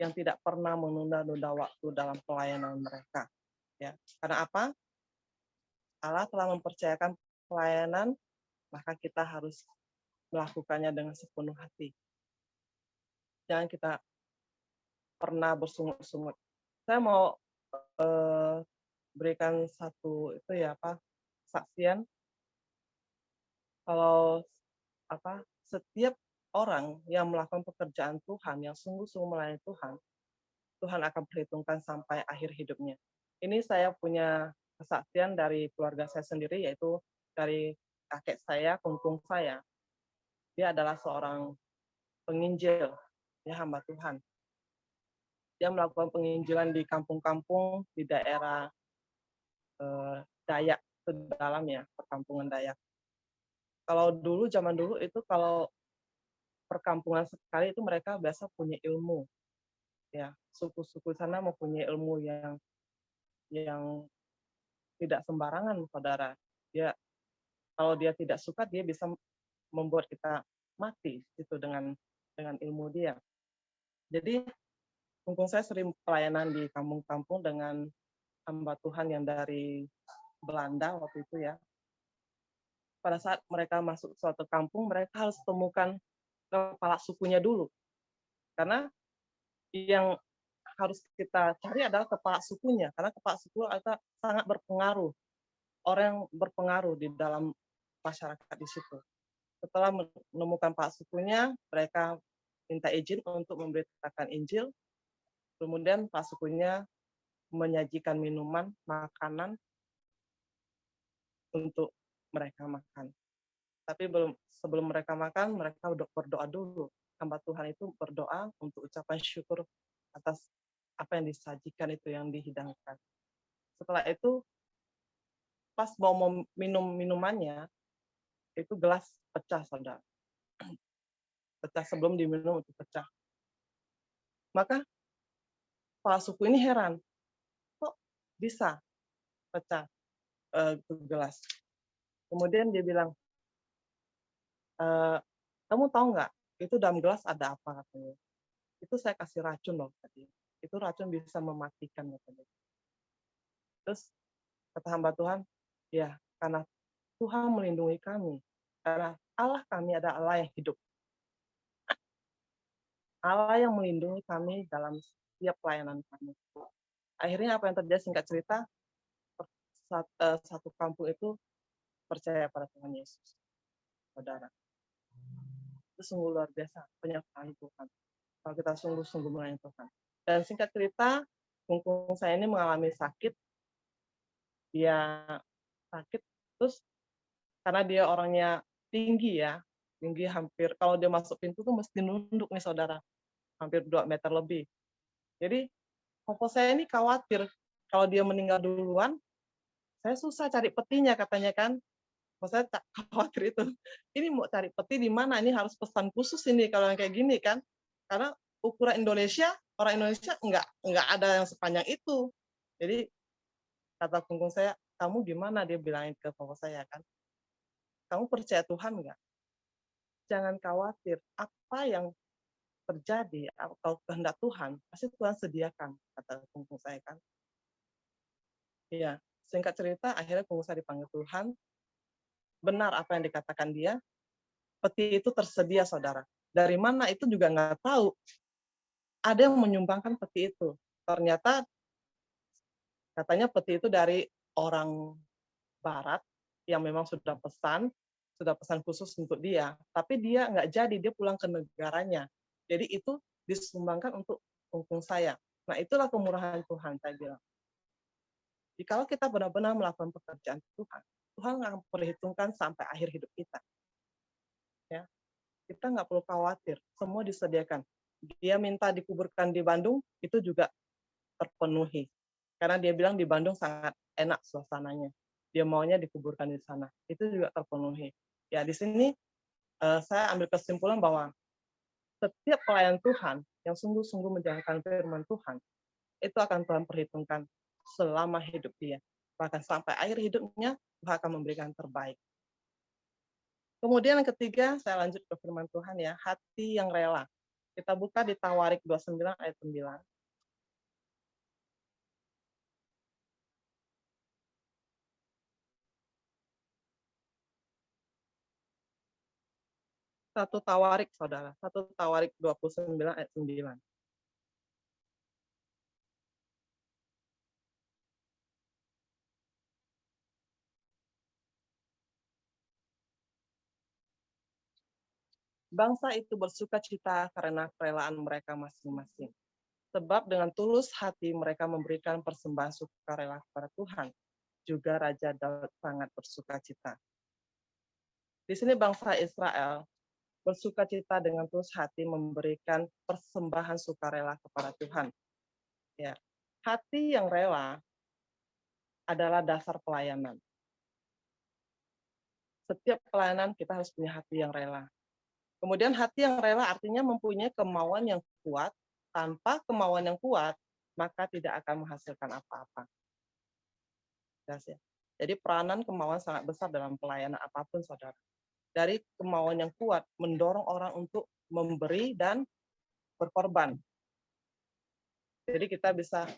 yang tidak pernah menunda-nunda waktu dalam pelayanan mereka. Ya, karena apa? Allah telah mempercayakan pelayanan, maka kita harus melakukannya dengan sepenuh hati. Jangan kita pernah bersungut-sungut. Saya mau berikan satu saksian. Kalau setiap orang yang melakukan pekerjaan Tuhan, yang sungguh-sungguh melayani Tuhan, Tuhan akan perhitungkan sampai akhir hidupnya. Ini saya punya kesaksian dari keluarga saya sendiri, yaitu dari kakek saya, kungkung saya. Dia adalah seorang penginjil, dia hamba Tuhan. Dia melakukan penginjilan di kampung-kampung di daerah Dayak, ke dalam ya, perkampungan Dayak. Kalau dulu, zaman dulu itu kalau perkampungan sekali itu mereka biasa punya ilmu. Ya, suku-suku sana mempunyai ilmu yang tidak sembarangan, saudara. Kalau dia tidak suka, dia bisa membuat kita mati itu dengan ilmu dia. Jadi Mumpung saya sering pelayanan di kampung-kampung dengan hamba Tuhan yang dari Belanda waktu itu ya. Pada saat mereka masuk suatu kampung, mereka harus temukan kepala sukunya dulu. Karena yang harus kita cari adalah kepala sukunya, karena kepala suku akan sangat berpengaruh, orang yang berpengaruh di dalam masyarakat di situ. Setelah menemukan kepala sukunya, mereka minta izin untuk memberitakan Injil, kemudian kepala sukunya menyajikan minuman, makanan untuk mereka makan. Tapi sebelum mereka makan, mereka berdoa dulu. Hamba Tuhan itu berdoa untuk ucapan syukur atas apa yang disajikan itu, yang dihidangkan. Setelah itu, pas mau minum minumannya, itu gelas pecah, saudara. Pecah sebelum diminum itu pecah. Maka kepala suku ini heran, kok bisa pecah gelas. Kemudian dia bilang, kamu tahu nggak, itu dalam gelas ada apa, katanya. Itu saya kasih racun loh tadi. Itu racun bisa mematikan, katanya. Terus kata hamba Tuhan, ya karena Tuhan melindungi kami, karena Allah kami adalah Allah yang hidup. Allah yang melindungi kami dalam setiap pelayanan kami. Akhirnya apa yang terjadi, singkat cerita, satu kampung itu percaya pada Tuhan Yesus, saudara. Itu sungguh luar biasa penyertaan Tuhan. Kalau kita sungguh-sungguh melayani Tuhan. Dan singkat cerita, kungkung saya ini mengalami sakit. Dia sakit, terus karena dia orangnya tinggi ya, tinggi hampir, kalau dia masuk pintu tuh mesti nunduk nih saudara, hampir 2 meter lebih. Jadi, koko saya ini khawatir, kalau dia meninggal duluan, saya susah cari petinya katanya kan. Saya khawatir itu. Ini mau cari peti di mana? Ini harus pesan khusus ini kalau yang kayak gini kan. Karena ukuran Indonesia, orang Indonesia enggak ada yang sepanjang itu. Jadi kata kungkung saya, kamu gimana? Dia bilangin ke koko saya kan. Kamu percaya Tuhan enggak? Jangan khawatir. Apa yang terjadi atau kehendak Tuhan, pasti Tuhan sediakan, kata kungkung saya kan. Iya, singkat cerita, akhirnya kungkung saya dipanggil Tuhan. Benar apa yang dikatakan dia, peti itu tersedia, saudara. Dari mana itu juga nggak tahu. Ada yang menyumbangkan peti itu. Ternyata katanya peti itu dari orang Barat yang memang sudah pesan khusus untuk dia. Tapi dia nggak jadi, dia pulang ke negaranya. Jadi itu disumbangkan untuk kungkung saya. Nah itulah kemurahan Tuhan, saya bilang. Jikalau kita benar-benar melakukan pekerjaan Tuhan, Tuhan akan perhitungkan sampai akhir hidup kita. Ya, kita nggak perlu khawatir, semua disediakan. Dia minta dikuburkan di Bandung, itu juga terpenuhi. Karena dia bilang di Bandung sangat enak suasananya. Dia maunya dikuburkan di sana. Itu juga terpenuhi. Ya, di sini saya ambil kesimpulan bahwa setiap pelayan Tuhan yang sungguh-sungguh menjalankan firman Tuhan, itu akan Tuhan perhitungkan selama hidup dia. Bahkan sampai akhir hidupnya, Tuhan akan memberikan terbaik. Kemudian yang ketiga, saya lanjut ke firman Tuhan ya, hati yang rela. Kita buka di Tawarik 29 ayat 9. Satu Tawarik, saudara. Satu Tawarik 29 ayat 9. Bangsa itu bersuka cita karena kerelaan mereka masing-masing. Sebab dengan tulus hati mereka memberikan persembahan sukarela kepada Tuhan. Juga Raja Daud sangat bersuka cita. Di sini bangsa Israel bersuka cita dengan tulus hati memberikan persembahan sukarela kepada Tuhan. Ya, hati yang rela adalah dasar pelayanan. Setiap pelayanan kita harus punya hati yang rela. Kemudian hati yang rela artinya mempunyai kemauan yang kuat. Tanpa kemauan yang kuat, maka tidak akan menghasilkan apa-apa. Jadi peranan kemauan sangat besar dalam pelayanan apapun, saudara. Dari kemauan yang kuat, mendorong orang untuk memberi dan berkorban. Jadi kita bisa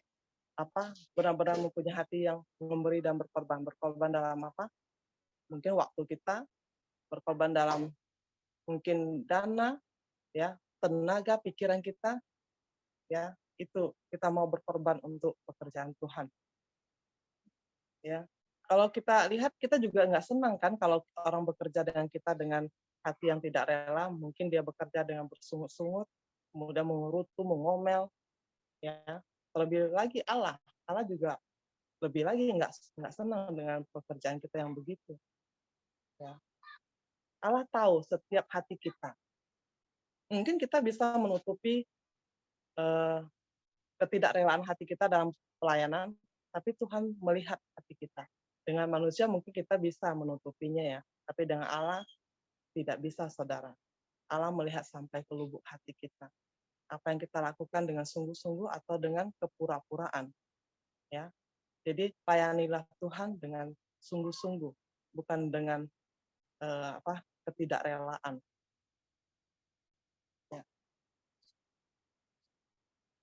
benar-benar mempunyai hati yang memberi dan berkorban. Berkorban dalam apa? Mungkin waktu kita, berkorban dalam mungkin dana, ya, tenaga, pikiran kita, ya, itu kita mau berkorban untuk pekerjaan Tuhan. Ya, kalau kita lihat kita juga nggak senang kan kalau orang bekerja dengan kita dengan hati yang tidak rela, mungkin dia bekerja dengan bersungut-sungut, kemudian mengerutu, mengomel, ya. Terlebih lagi Allah juga lebih lagi nggak senang dengan pekerjaan kita yang begitu. Ya. Allah tahu setiap hati kita. Mungkin kita bisa menutupi ketidakrelaan hati kita dalam pelayanan, tapi Tuhan melihat hati kita. Dengan manusia mungkin kita bisa menutupinya ya, tapi dengan Allah tidak bisa, saudara. Allah melihat sampai ke lubuk hati kita. Apa yang kita lakukan dengan sungguh-sungguh atau dengan kepura-puraan. Ya. Jadi layanilah Tuhan dengan sungguh-sungguh, bukan dengan ketidakrelaan. Ya.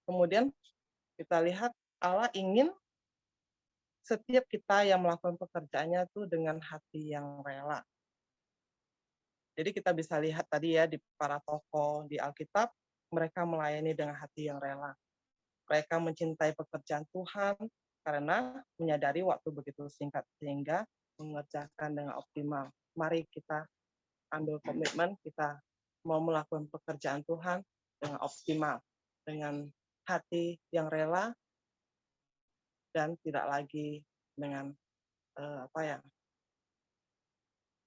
Kemudian kita lihat Allah ingin setiap kita yang melakukan pekerjaannya itu dengan hati yang rela. Jadi kita bisa lihat tadi ya di para tokoh di Alkitab, mereka melayani dengan hati yang rela. Mereka mencintai pekerjaan Tuhan karena menyadari waktu begitu singkat sehingga mengerjakan dengan optimal. Mari kita ambil komitmen, kita mau melakukan pekerjaan Tuhan dengan optimal, dengan hati yang rela, dan tidak lagi dengan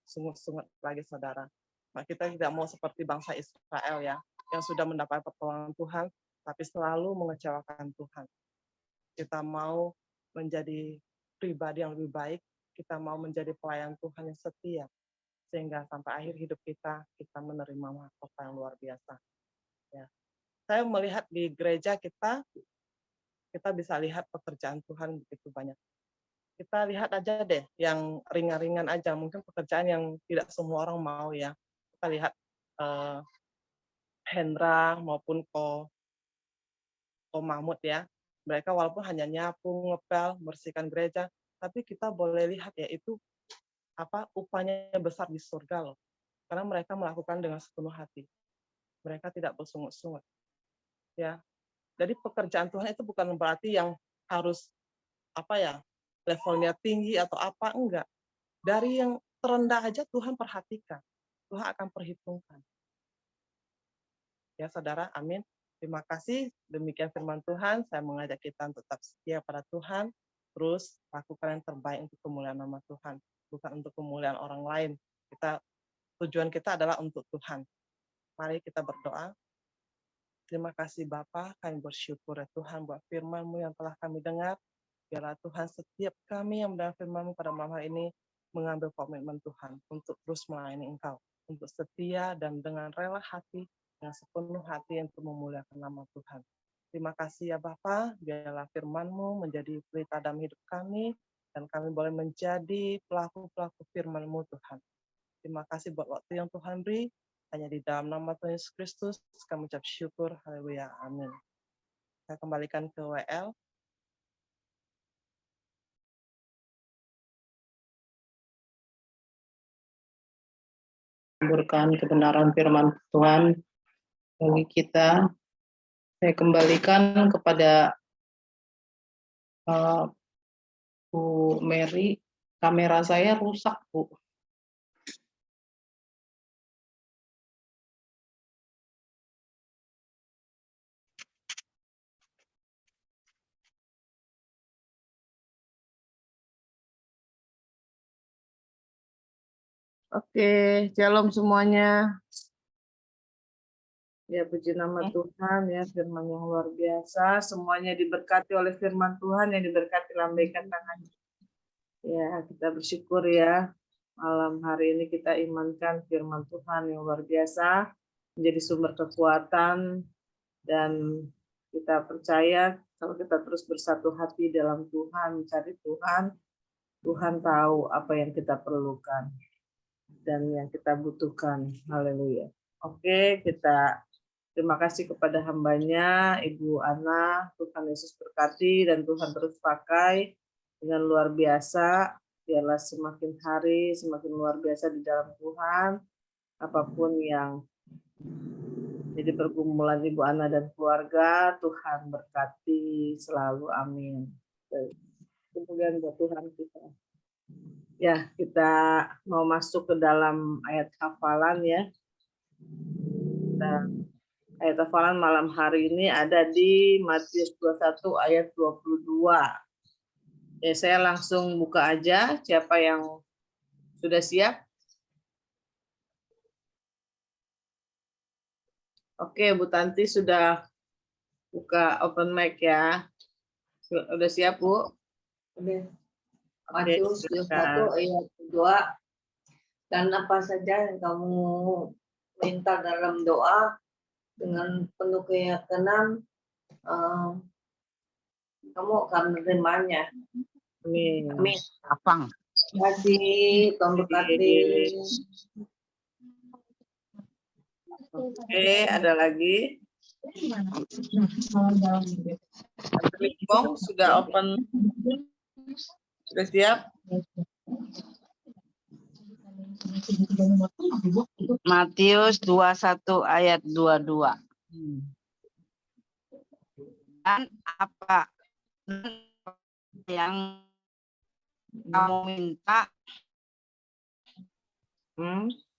sungut-sungut lagi, saudara. Nah, kita tidak mau seperti bangsa Israel ya, yang sudah mendapat pertolongan Tuhan, tapi selalu mengecewakan Tuhan. Kita mau menjadi pribadi yang lebih baik, kita mau menjadi pelayan Tuhan yang setia, sehingga sampai akhir hidup kita menerima mahkota yang luar biasa. Ya. Saya melihat di gereja kita bisa lihat pekerjaan Tuhan begitu banyak. Kita lihat aja deh yang ringan-ringan aja, mungkin pekerjaan yang tidak semua orang mau ya. Kita lihat Hendra maupun Ko Mahmud ya, mereka walaupun hanya nyapu, ngepel, bersihkan gereja, tapi kita boleh lihat ya itu upahnya besar di surga loh, karena mereka melakukan dengan sepenuh hati, mereka tidak bersungut-sungut ya. Jadi pekerjaan Tuhan itu bukan berarti yang harus levelnya tinggi atau apa, enggak. Dari yang terendah aja Tuhan perhatikan. Tuhan akan perhitungkan. Ya, saudara, amin. Terima kasih. Demikian firman Tuhan. Saya mengajak kita untuk tetap setia pada Tuhan. Terus lakukan yang terbaik untuk kemuliaan nama Tuhan. Bukan untuk kemuliaan orang lain. Tujuan kita adalah untuk Tuhan. Mari kita berdoa. Terima kasih Bapa, kami bersyukur ya Tuhan buat firman-Mu yang telah kami dengar. Biarlah Tuhan setiap kami yang mendengar firman-Mu pada malam hari ini mengambil komitmen Tuhan untuk terus melayani Engkau, untuk setia dan dengan rela hati, dengan sepenuh hati untuk memuliakan nama Tuhan. Terima kasih ya Bapa, biarlah firman-Mu menjadi pelita dalam hidup kami, dan kami boleh menjadi pelaku-pelaku firman-Mu Tuhan. Terima kasih buat waktu yang Tuhan beri. Hanya di dalam nama Tuhan Yesus Kristus, kami ucap syukur. Haleluya. Amin. Saya kembalikan ke WL. Menyuburkan kebenaran firman Tuhan bagi kita. Saya kembalikan kepada Bu Mary. Kamera saya rusak, Bu. Oke, shalom semuanya. Ya, puji nama Tuhan ya, firman yang luar biasa. Semuanya diberkati oleh firman Tuhan, yang diberkati lambaikan tangan. Ya, kita bersyukur ya. Malam hari ini kita imankan firman Tuhan yang luar biasa, menjadi sumber kekuatan, dan kita percaya kalau kita terus bersatu hati dalam Tuhan, mencari Tuhan, Tuhan tahu apa yang kita perlukan dan yang kita butuhkan. Haleluya. Oke, kita Terima kasih kepada hambanya, Ibu Ana, Tuhan Yesus berkati dan Tuhan terus pakai dengan luar biasa. Biarlah semakin hari semakin luar biasa di dalam Tuhan. Apapun yang jadi pergumulan Ibu Ana dan keluarga, Tuhan berkati selalu. Amin. Kemudian buat Tuhan kita. Ya, kita mau masuk ke dalam ayat hafalan ya. Dan ayat hafalan malam hari ini ada di Matius 21 ayat 22. Ya, saya langsung buka aja. Siapa yang sudah siap? Oke, Bu Tanti sudah buka open mic ya. Sudah siap, Bu? Oke. Oke, Matius 21 ayat 2. Dan apa saja yang kamu minta dalam doa dengan penuh keyakinan, kamu akan menerimanya. Amin. Amin. Apang. Terima kasih, Tuhan berkati. Oke, ada lagi? Lingkong sudah open. Sudah siap? Matius 21 ayat 22. Dan apa yang kamu minta,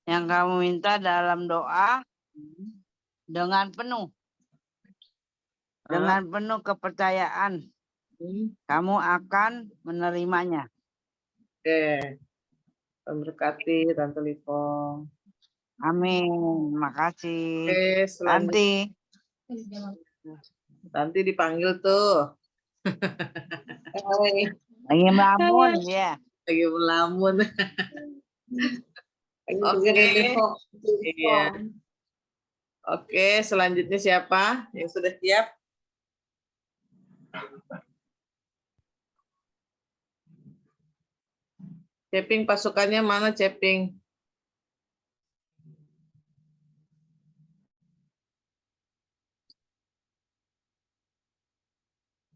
yang kamu minta dalam doa dengan penuh kepercayaan, kamu akan menerimanya. Oke. Tuhan berkati, Tante Lipong. Amin. Makasih. Oke, selanjutnya. Nanti dipanggil tuh. Lagi melamun ya. Lagi melamun. Oke. Iya. Oke, selanjutnya siapa yang sudah siap? Ceping pasukannya mana, Ceping?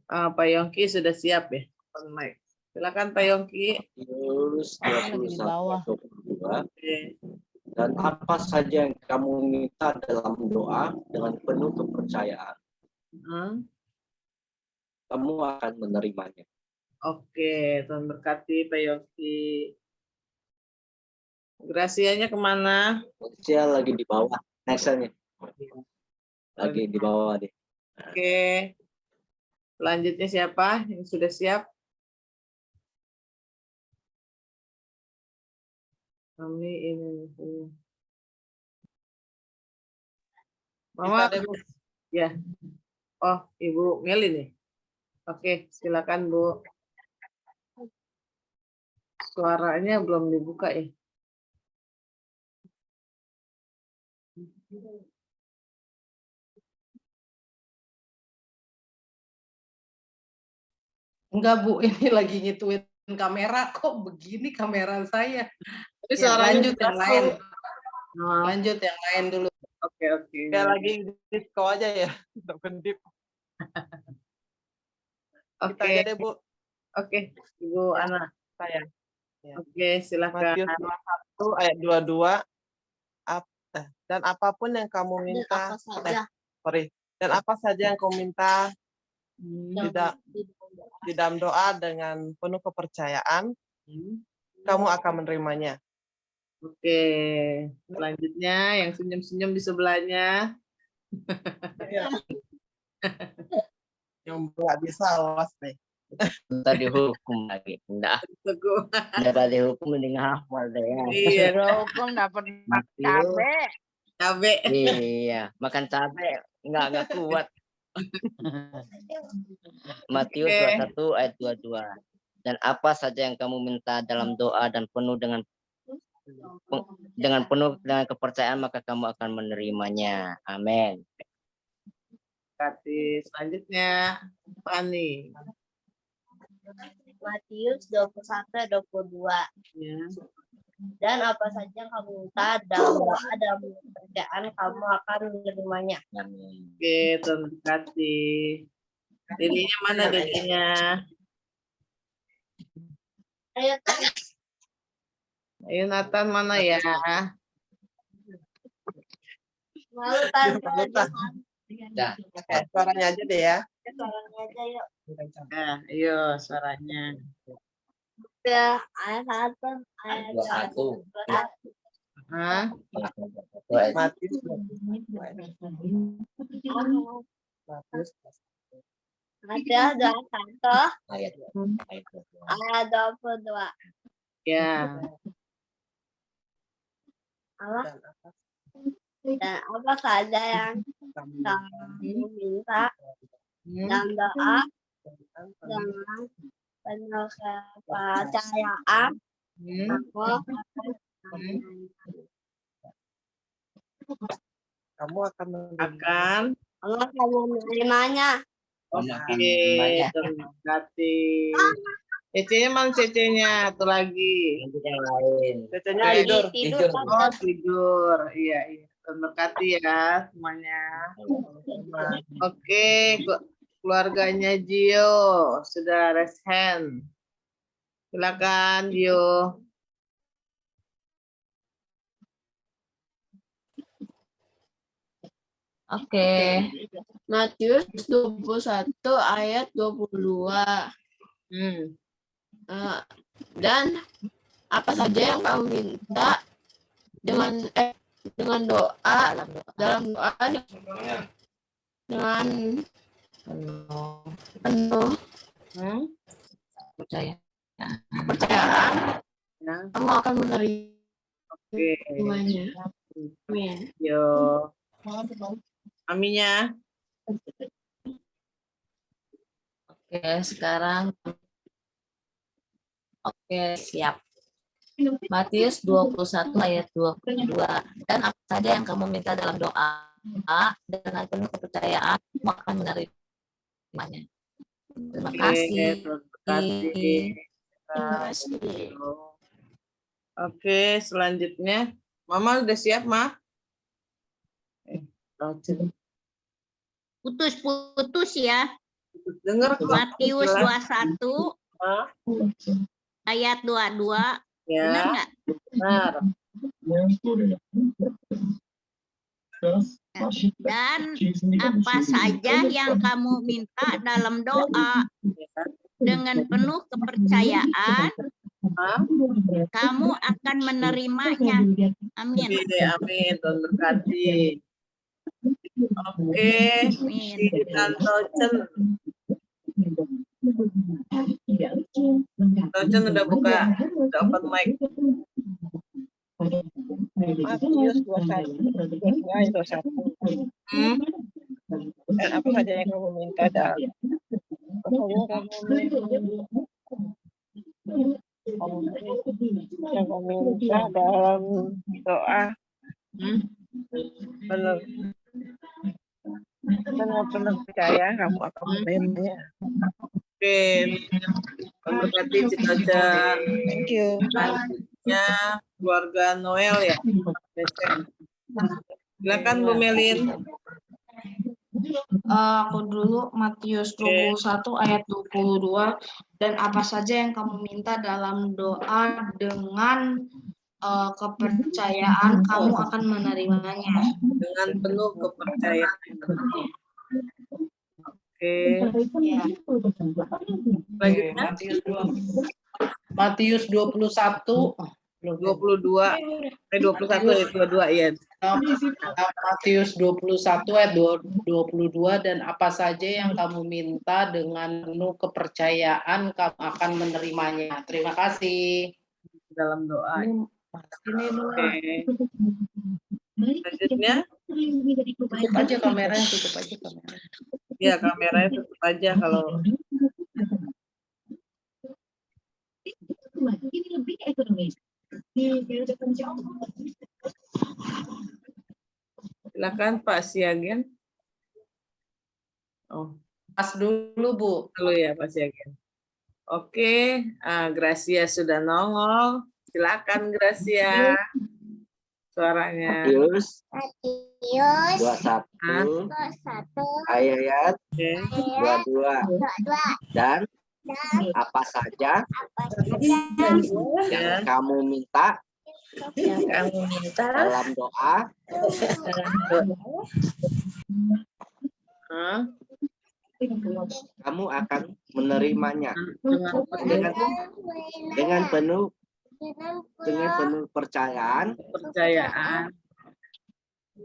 Pak Yongki sudah siap ya? Silakan Pak Yongki. Matius 21:22. Oke. Dan apa saja yang kamu minta dalam doa dengan penuh kepercayaan, kamu akan menerimanya. Oke, Tuhan berkati Pak Yongki. Grasianya kemana? Dia lagi di bawah, nextnya. Lagi di bawah deh. Oke. Selanjutnya siapa yang sudah siap? Kami ini. Mama, ya. Oh, Ibu Meli nih. Oke, silakan Bu. Suaranya belum dibuka ya. Enggak Bu, ini lagi ngituin kamera, kok begini kamera saya. Tapi Ya, suaranya lanjut yang lain. Oh, Lanjut yang lain dulu. oke. Kayak lagi disco aja ya, untuk kedip. Kita Oke, aja deh, Bu. oke. Ibu Ana. Saya. Ya. Oke, silakan. Matius 21 ayat 22. Dan apapun yang kamu minta, dan apa saja yang kamu minta di dalam doa dengan penuh kepercayaan, kamu akan menerimanya. Oke, selanjutnya yang senyum-senyum di sebelahnya. Yang nggak bisa awas deh. Ntar dihukum lagi. Enggak. Teguh. Dapat dihukum mending hafal deh. Iya. Hukum dapat cabe. Cabe. Iya, makan cabe enggak kuat. Matius 21 ayat 22. Dan apa saja yang kamu minta dalam doa dan penuh dengan kepercayaan, maka kamu akan menerimanya. Amin. Selanjutnya Fani. Matius 21 ayat 22. Ya. Dan apa saja yang kamu minta dalam doa dalam pekerjaan, kamu akan menerimanya. Oke, Tuhan berkati. Dirinya mana dirinya? Ayo, Ayo Nathan mana ya? malu tante. Dah. Suaranya aja deh ya. Suaranya aja yuk. Nah, ayo suaranya. Ya, ayat 1, ayat 21. 2. Hah? Matius. Matius. Ada 21, Ayat ayat 22. Ya. Apa? Dan apa saja yang kamu minta dalam doa dengan penuh kepercayaan, Kamu akan Akan. kamu akan menerimanya. Oke, terima kasih. Cece-nya mana cece-nya? Tuh lagi. yang lain. Cecenya tidur. Tidur. Oh, tidur. Iya, iya. Terima kasih ya semuanya. Oke, keluarganya Gio sudah raise hand. Silakan Gio. Oke. Matius 21 ayat 22. Dan apa saja yang kamu minta dengan doa dalam doa dengan penuh kepercayaan, kamu akan menerimanya. Amin. Yo. Aminya. Oke, sekarang siap. Matius 21 ayat 22. Dan apa saja yang kamu minta dalam doa dengan penuh kepercayaan, kamu akan menerimanya. Terima kasih. Terima kasih. Oke, selanjutnya. Mama udah siap, Ma? Putus-putus ya. Dengar Matius 21 ayat 22. Ya. Benar nggak? Benar. Dan apa saja yang kamu minta dalam doa dengan penuh kepercayaan, kamu akan menerimanya. Amin. Oke, amin. Tuhan berkati. Oke, Tante Chen. Tante Chen udah buka, udah open mic. Matius 21 ayat 21. Dan apa saja yang kamu minta dalam yang kamu minta dalam doa dengan penuh percaya, kamu akan menerimanya. Oke, memberkati Cita Chen. Thank you. Selanjutnya keluarga Noel ya. Silakan Bu Melin. Aku dulu Matius 21 ayat 22. Dan apa saja yang kamu minta dalam doa dengan kepercayaan, kamu akan menerimanya. Dengan penuh kepercayaan. Oke. Selanjutnya Matius 21 ya. Matius 21 ayat 22, dan apa saja yang kamu minta dengan penuh kepercayaan, kamu akan menerimanya. Terima kasih. Dalam doa. Oke. Selanjutnya tutup aja kameranya, Ya, kameranya tutup aja kalau ini lebih ekonomis. Silakan Pak Siagen. Oh, pas dulu Bu. Dulu ya Pak Siagen. Oke, Gracia sudah nongol. Silakan Gracia. Suaranya. Matius Matius 21 21 ayat ayat 22. 22 Dan dan apa saja apa saja yang kamu minta dalam doa, kamu akan menerimanya dengan penuh percayaan.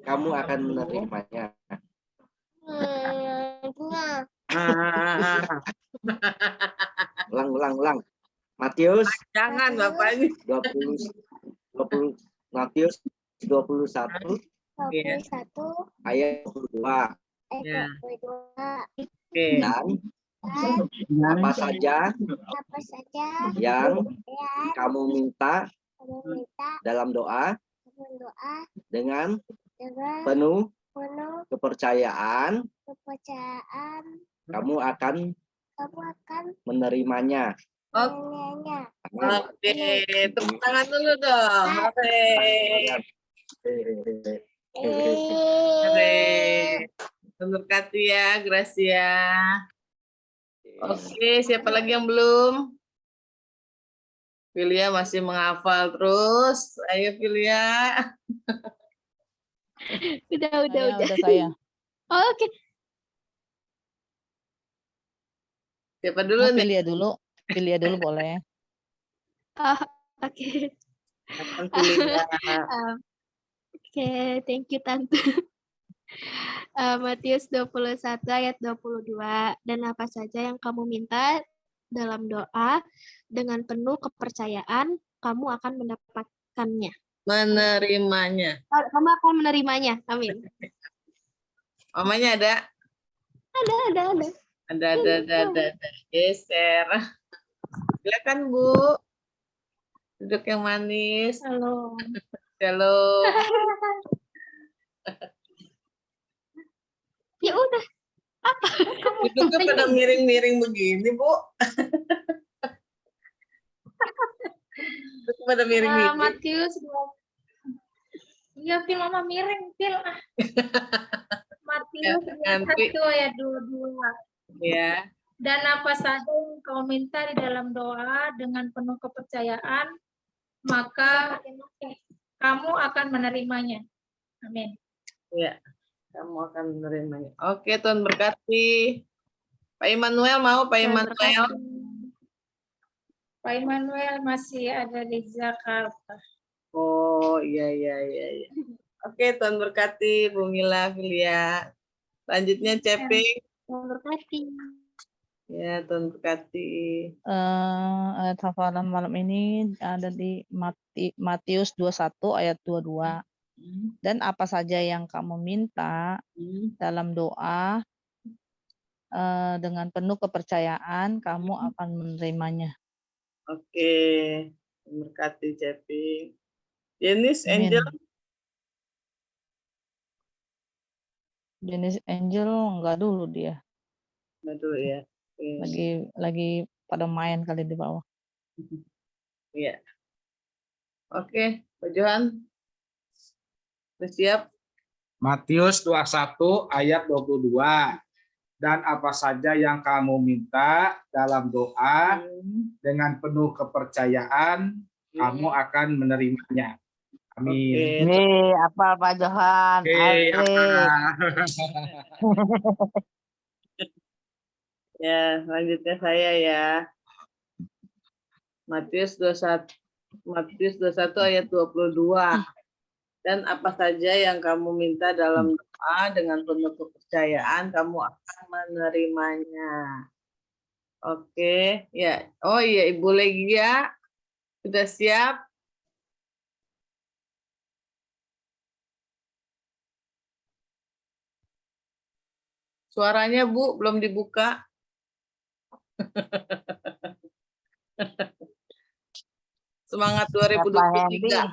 Kamu akan menerimanya. Ulang. Matius. Jangan Bapak ini. 20 Matius 21 ayat 22. Dan apa saja yang kamu minta dalam doa dengan penuh kepercayaan, kamu akan menerimanya. Oke, tepuk tangan dulu dong. Berkati ya, Gracia. Oke, siapa lagi yang belum? Filia masih menghafal terus. Ayo Filia. Udah saya. Oh, oke. Siapa dulu nih? Filia dulu boleh. Oh, oke. Oke, thank you Tante. Matius 21 ayat 22. Dan apa saja yang kamu minta dalam doa dengan penuh kepercayaan, kamu akan mendapatkannya. Menerimanya. Kamu akan menerimanya. Amin. Mamanya ada? Ada. Geser. Silakan Bu. Duduk yang manis. Halo. Ya udah. Apa? Duduknya pada miring-miring begini, Bu. Duduk pada miring-miring. Matius. Iya, Phil, Mama miring, Phil. Matius 1 ayat 22. Ya. Dan apa saja yang kau minta di dalam doa dengan penuh kepercayaan, maka kamu akan menerimanya. Amin. Ya, kamu akan menerimanya. Oke, Tuhan berkati. Pak Immanuel mau, Pak Immanuel? Pak Immanuel masih ada di Jakarta. Oh, iya. Oke, Tuhan berkati, Bu Mila, Filia. Selanjutnya Ceping. Tuhan berkati. Ya, Tuhan berkati. Ayat hafalan malam ini ada di Matius 21 ayat 22. Dan apa saja yang kamu minta dalam doa dengan penuh kepercayaan, kamu akan menerimanya. Oke, berkati Ceping. Jenis Angel. Jenis Angel enggak dulu dia. Enggak dulu ya. Lagi pada main kali di bawah. Iya. Oke, Pak Johan. Sudah siap? Matius 21 ayat 22. Dan apa saja yang kamu minta dalam doa dengan penuh kepercayaan, kamu akan menerimanya. Amin. Nih, apa Pak Johan? Ya, selanjutnya saya ya. Matius 21 ayat 22. Dan apa saja yang kamu minta dalam doa dengan penuh kepercayaan, kamu akan menerimanya. Oke, ya. Oh iya, Ibu Legia sudah siap? Suaranya Bu belum dibuka. Semangat 2023.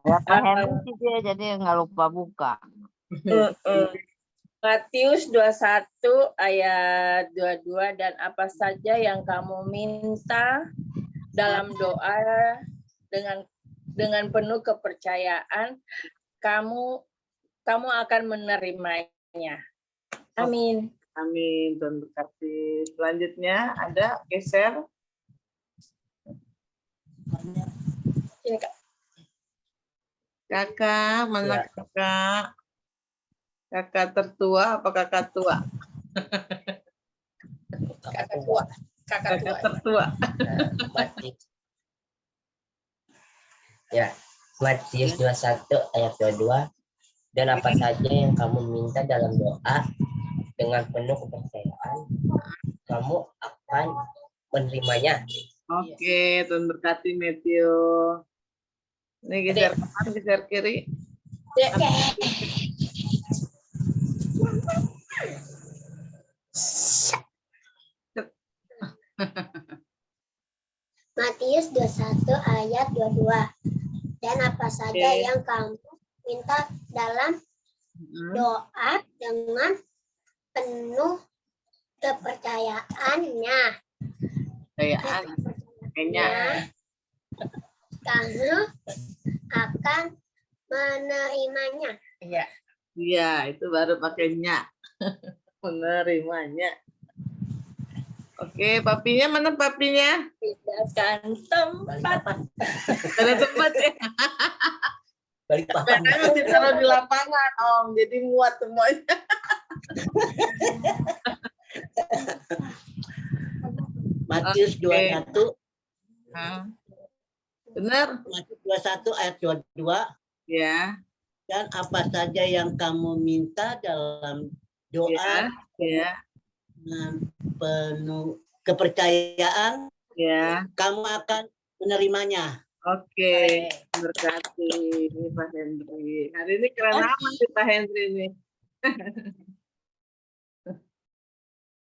Pak Henry sih dia jadi nggak lupa buka. Matius 21 ayat 22 dan apa saja yang kamu minta dalam doa dengan penuh kepercayaan, kamu akan menerimanya. Amin. Amin. Tuhan berkati. Selanjutnya ada geser. Ini Kak. Kakak, mana kakak? Kakak tertua apa kakak tua? Kakak tua. Kakak tertua. Ya, Matius 21 ayat 22. Dan apa saja yang kamu minta dalam doa dengan penuh kepercayaan, kamu akan menerimanya. Oke, Tuhan berkati Matthew. Ini geser kanan, geser kiri. Matius 21 ayat 22. Dan apa saja yang kamu minta dalam doa dengan penuh kepercayaannya. Kamu akan menerimanya. Iya. Iya, itu baru pakainya. Menerimanya. Oke, papinya mana papinya? Pindahkan tempat. Ada tempat ya. Karena masih taruh di lapangan, Om. Jadi muat semuanya. Matius 21. Benar. Matius 21 ayat 22. Ya. Dan apa saja yang kamu minta dalam doa dengan penuh kepercayaan, kamu akan menerimanya. Oke, berkati Pak Hendri. Hari ini keren amat sih Pak Hendri ini.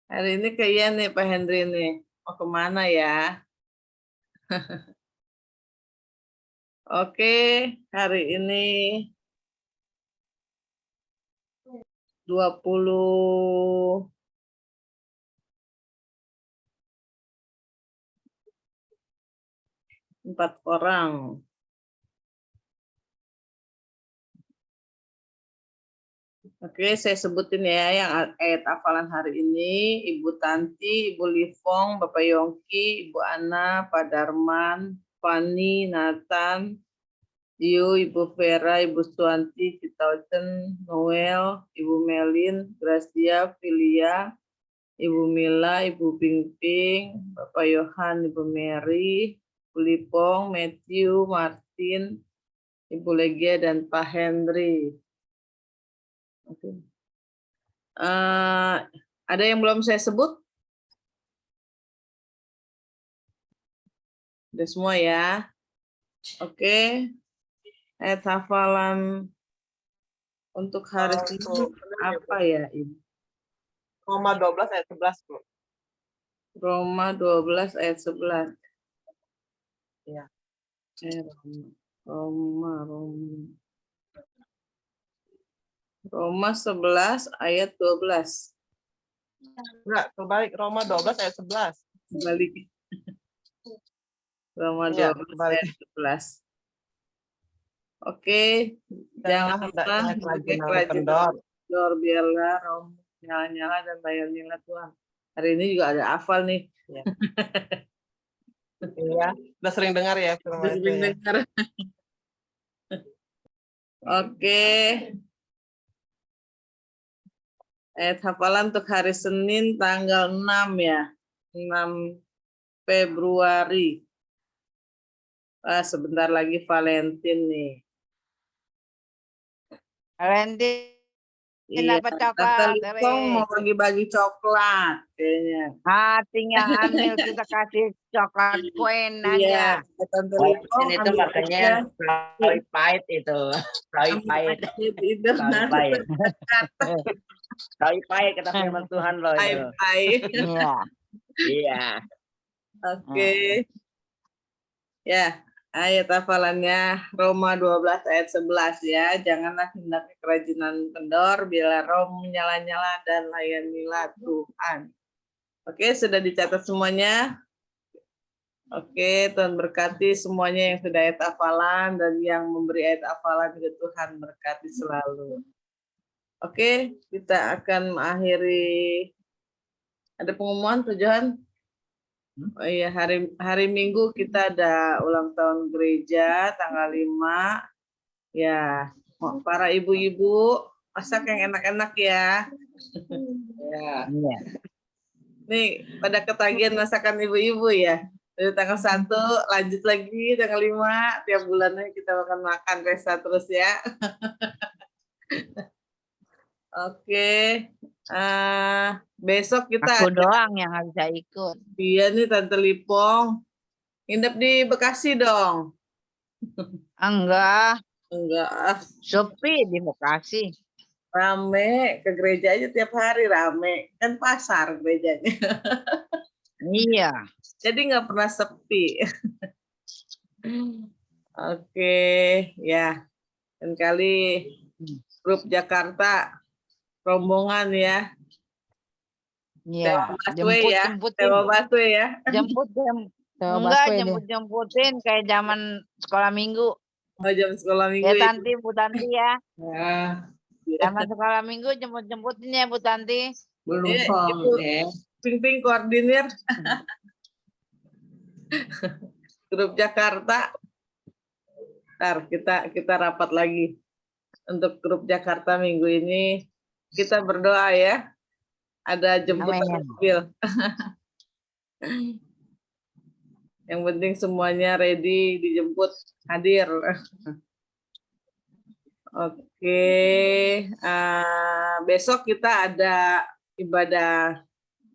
Hari ini kayaknya nih Pak Hendri nih. Mau kemana ya? Oke, hari ini 24 orang. Oke, saya sebutin ya yang ayat hafalan hari ini. Ibu Tanti, Ibu Livong, Bapak Yongki, Ibu Ana, Pak Darman, Fani, Nathan, Yu, Ibu Vera, Ibu Suwanti, Citaucen, Noel, Ibu Melin, Gracia, Filia, Ibu Mila, Ibu Pingping, Bapak Yohan, Ibu Mary, Ibu Lipong, Matthew, Martin, Ibu Legia, dan Pak Henry. Oke. Ada yang belum saya sebut? Udah semua ya. Oke. Ayat hafalan untuk hari ini apa ya, Ibu? Roma 12 ayat 11, Bu. Roma 12 ayat 11. Ya. Roma 11 ayat 12. Enggak, terbalik. Roma 12 ayat 11. Balik. Roma 12 ayat 11. Oke, jangan lupa pakai kerajinan kendor, biarlah roh nyala-nyala dan bayar-nyala Tuhan. Hari ini juga ada hafal nih. Ya. Iya, udah sering dengar ya firman itu ya. Dengar. Oke. Ayat hafalan untuk hari Senin tanggal 6 ya. 6 Februari. Sebentar lagi Valentine nih. Valentine apa coklat? coklat? Mau bagi-bagi coklat kayaknya. Tinggal ambil kita kasih coklat koin aja. Ini itu makanya Roy Pahit itu. Roy Pahit. Roy Pahit kata firman Tuhan loh itu. Iya. Oke. Ya. Ayat hafalannya Roma 12 ayat 11 ya. Janganlah hendaknya kerajinan kendor, bila roh menyala-nyala dan layanilah Tuhan. Oke, sudah dicatat semuanya? Oke, Tuhan berkati semuanya yang sudah ayat hafalan dan yang memberi ayat hafalan juga Tuhan berkati selalu. Oke, kita akan mengakhiri. Ada pengumuman tujuan? Oh iya, hari Minggu kita ada ulang tahun gereja tanggal 5. Ya, para ibu-ibu masak yang enak-enak ya. Ya. Nih, pada ketagihan masakan ibu-ibu ya. Dari tanggal 1 lanjut lagi tanggal 5, tiap bulannya kita makan pesta terus ya. Oke. Besok kita Aku doang yang nggak bisa ikut. Iya nih Tante Lipong. Nginep di Bekasi dong. Enggak. Enggak. Sepi di Bekasi. Rame, ke gereja aja tiap hari rame. Kan pasar gerejanya. Iya. Jadi nggak pernah sepi. Oke, ya. Dan kali grup Jakarta rombongan ya. Iya. Jemput busway ya. Jemput-jemputin kayak zaman sekolah minggu. Oh, jam sekolah minggu. Ya Tanti, Bu Tanti ya. Ya. Zaman sekolah minggu jemput-jemputin ya Bu Tanti. Belum Ping-ping koordinir. Grup Jakarta. Ntar kita rapat lagi. Untuk grup Jakarta minggu ini kita berdoa ya. Ada jemputan mobil. Yang penting semuanya ready, dijemput, hadir. Oke, besok kita ada ibadah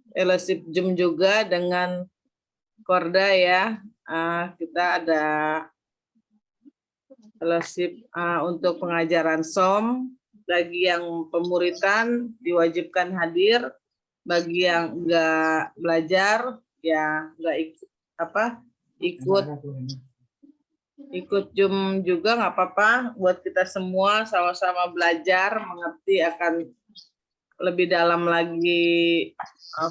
fellowship Zoom juga dengan Korda ya. Kita ada fellowship untuk pengajaran SOM. Bagi yang pemuritan diwajibkan hadir. Bagi yang enggak belajar ya enggak ikut Zoom juga nggak apa-apa. Buat kita semua sama-sama belajar, mengerti akan lebih dalam lagi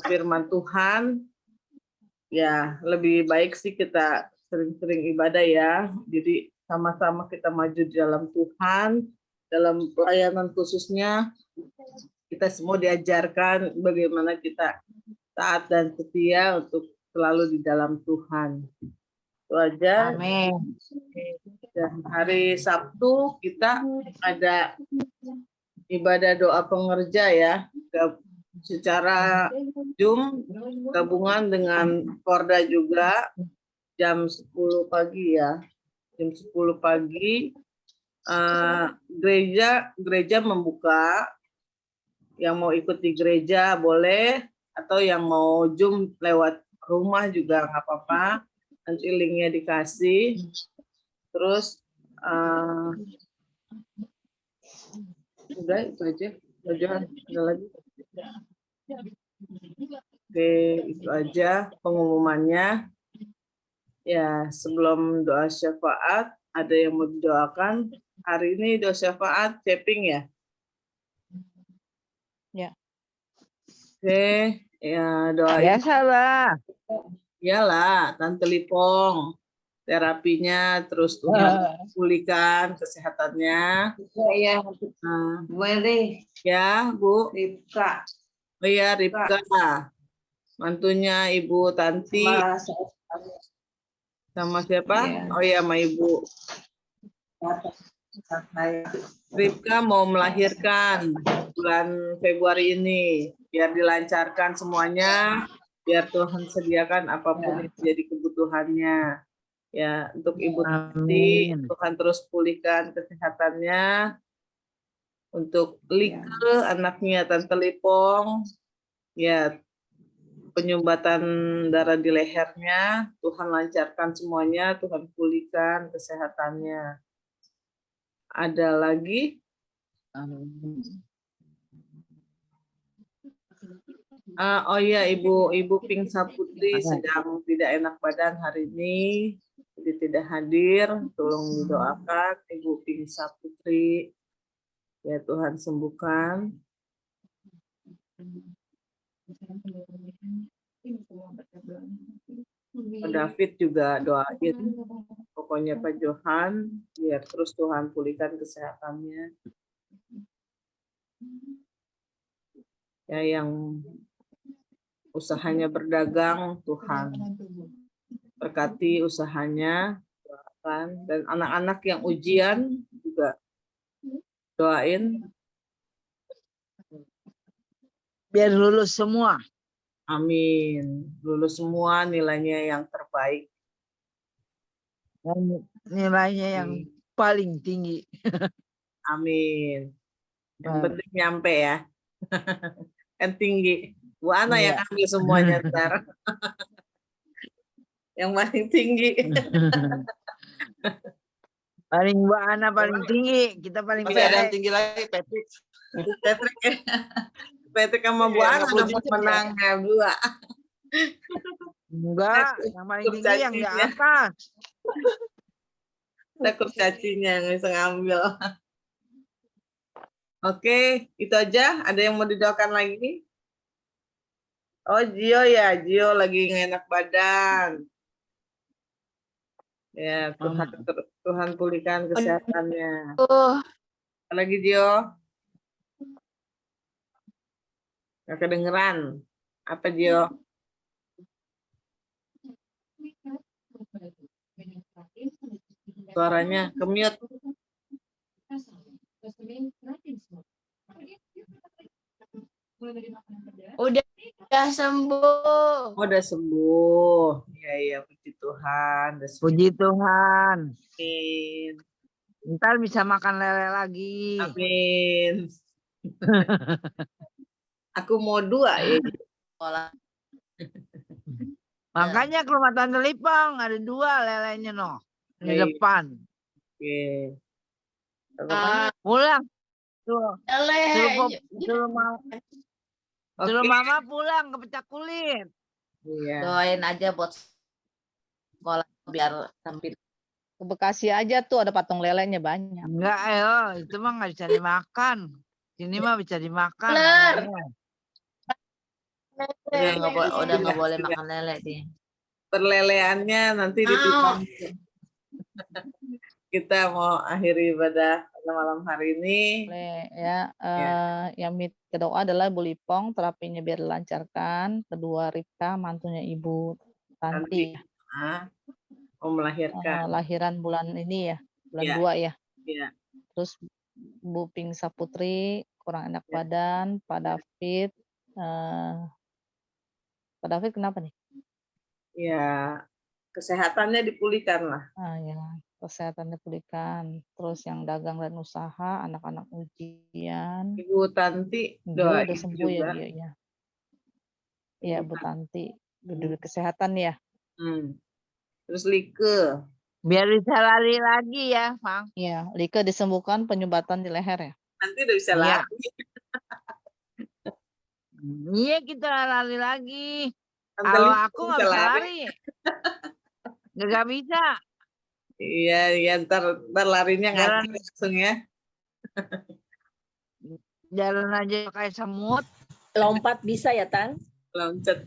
firman Tuhan. Ya, lebih baik sih kita sering-sering ibadah ya. Jadi sama-sama kita maju di dalam Tuhan, dalam pelayanan khususnya. Kita semua diajarkan bagaimana kita taat dan setia untuk selalu di dalam Tuhan. Itu aja. Amin. Dan hari Sabtu kita ada ibadah doa pengerja ya. Secara Zoom gabungan dengan Korda juga jam 10 pagi ya. Jam 10 pagi gereja membuka. Yang mau ikut di gereja boleh, atau yang mau Zoom lewat rumah juga nggak apa-apa. Nanti linknya dikasih. Terus udah itu aja. Ada lagi? Oke, itu aja pengumumannya. Ya, sebelum doa syafaat, ada yang mau didoakan. Hari ini doa syafaat Ceping ya? Ya. Oke, ya doa. Biasalah. Iyalah, Tante Lipong. Terapinya terus Tuhan pulihkan kesehatannya. Iya. Boleh. Ya, Bu. Ripka. Oh iya, Ripka. Mantunya Ibu Tanti. Sama siapa? Ya. Oh iya, sama Ibu. Ripka mau melahirkan bulan Februari ini. Biar dilancarkan semuanya. Biar Tuhan sediakan apapun yang menjadi kebutuhannya. Ya, untuk Ibu Tanti, Tuhan terus pulihkan kesehatannya. Untuk Like, anaknya Tante Lipong, ya penyumbatan darah di lehernya, Tuhan lancarkan semuanya, Tuhan pulihkan kesehatannya. Ada lagi? Oh iya, Ibu Ping Saputri sedang tidak enak badan hari ini, jadi tidak hadir. Tolong didoakan Ibu Ping Saputri. Ya Tuhan sembuhkan. Pak David juga doain. Pokoknya Pak Johan, biar terus Tuhan pulihkan kesehatannya. Ya, yang usahanya berdagang, Tuhan berkati usahanya, doakan. Dan anak-anak yang ujian juga doain. Biar lulus semua. Amin. Lulus semua nilainya yang terbaik. Dan nilainya yang paling tinggi. Amin. Yang penting nyampe ya. Kan tinggi. Bu Ana yang ambil semuanya ntar. Yang paling tinggi. Paling Bu Ana paling tinggi, kita paling Masih ada yang tinggi lagi, Patrick. Patrick sama Bu Ana dapat menang dua. Enggak, yang paling tinggi yang di atas. Takut cacinya yang bisa ngambil. Oke, itu aja. Ada yang mau didoakan lagi? Oh, Gio ya. Gio lagi nggak enak badan. Ya, Tuhan pulihkan kesehatannya. Lagi Gio? Nggak kedengeran. Apa Gio? Suaranya ke-mute. Udah sembuh. Oh, udah sembuh. Ya, ya, puji Tuhan. Puji Tuhan. Amin. Ntar bisa makan lele lagi. Amin. Aku mau dua ya. Makanya ke rumah Tante Lipang ada dua lelenya noh di depan. Oke. Pulang. Suruh mama pulang ke pecah kulit. Iya. Doain aja buat sekolah biar tampil. Ke Bekasi aja tuh ada patung lelenya banyak. Enggak, itu mah nggak bisa dimakan. Sini mah bisa dimakan. Udah nggak boleh makan lele dia. Perleleannya nanti ditimbang. Kita mau akhiri ibadah pada malam hari ini. Yang kedua adalah Bu Lipong, terapinya biar dilancarkan. Kedua Ripka, mantunya Ibu Tanti. Mau melahirkan. Lahiran bulan ini ya, bulan 2 ya. Iya. Terus Bu Ping Saputri, kurang enak badan. Pak David. Pak David kenapa nih? Ya, kesehatannya dipulihkan lah. Ya, kesehatannya dipulihkan. Terus yang dagang dan usaha, anak-anak ujian. Ibu Tanti udah sembuh juga. ya dia. Iya, Bu Tanti. Duduk kesehatan ya. Terus Like. Biar bisa lari lagi ya, Bang. Iya, Like disembuhkan penyumbatan di leher ya. Nanti udah bisa lari. Iya, kita lari lagi. Kalau aku nggak bisa lari. Nggak bisa. Iya, ya ntar larinya ngaji langsung ya. Jalan aja kayak semut. Lompat bisa ya, Tan? Loncat.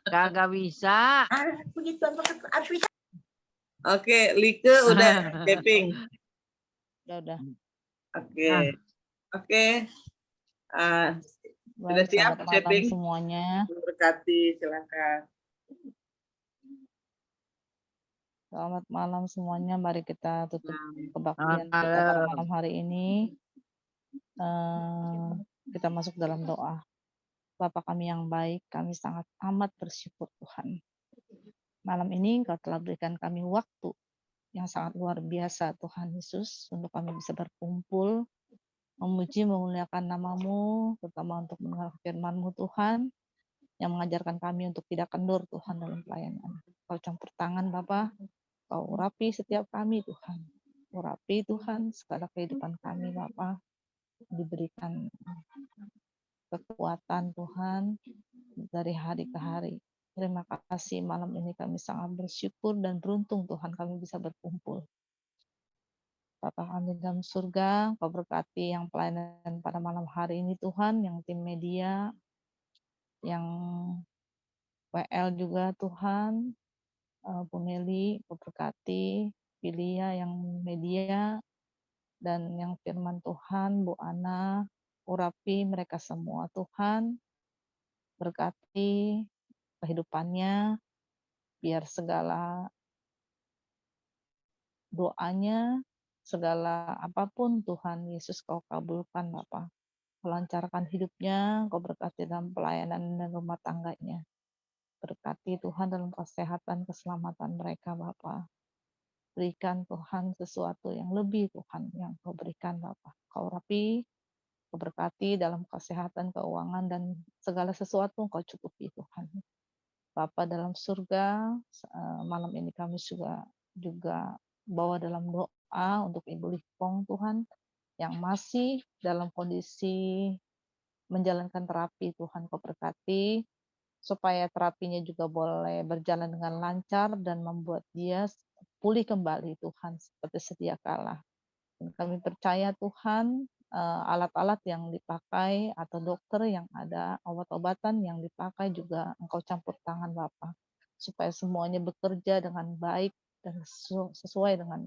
Kagak bisa. Oke, Like udah taping. Udah. Oke. Sudah siap taping? Semuanya. Berkati, silakan. Selamat malam semuanya. Mari kita tutup kebaktian kita pada malam hari ini. Kita masuk dalam doa. Bapa kami yang baik, kami sangat amat bersyukur Tuhan. Malam ini Engkau telah berikan kami waktu yang sangat luar biasa Tuhan Yesus untuk kami bisa berkumpul, memuji, memuliakan nama-Mu, terutama untuk mendengar firman-Mu Tuhan, yang mengajarkan kami untuk tidak kendur Tuhan dalam pelayanan. Kau campur tangan Bapa, Kau urapi setiap kami Tuhan. Urapi Tuhan segala kehidupan kami Bapa, diberikan kekuatan Tuhan dari hari ke hari. Terima kasih malam ini kami sangat bersyukur dan beruntung Tuhan kami bisa berkumpul. Bapa kami dalam surga, Kau berkati yang pelayanan pada malam hari ini Tuhan, yang tim media, yang WL juga Tuhan, Bu Meli, Kau berkati Filia yang media, dan yang firman Tuhan, Bu Ana, urapi mereka semua Tuhan, berkati kehidupannya, biar segala doanya, segala apapun Tuhan Yesus Kau kabulkan Bapa. Lancarkan hidupnya, Kau berkati dalam pelayanan dan rumah tangganya. Berkati Tuhan dalam kesehatan, keselamatan mereka Bapa. Berikan Tuhan sesuatu yang lebih Tuhan yang Kau berikan Bapa. Kau rapi, Kau berkati dalam kesehatan, keuangan, dan segala sesuatu Kau cukupi Tuhan. Bapa dalam surga, malam ini kami juga bawa dalam doa untuk Ibu Lipong Tuhan, yang masih dalam kondisi menjalankan terapi Tuhan. Kau berkati supaya terapinya juga boleh berjalan dengan lancar dan membuat dia pulih kembali Tuhan seperti sedia kala. Dan kami percaya Tuhan, alat-alat yang dipakai atau dokter yang ada, obat-obatan yang dipakai juga Engkau campur tangan Bapa, supaya semuanya bekerja dengan baik dan sesuai dengan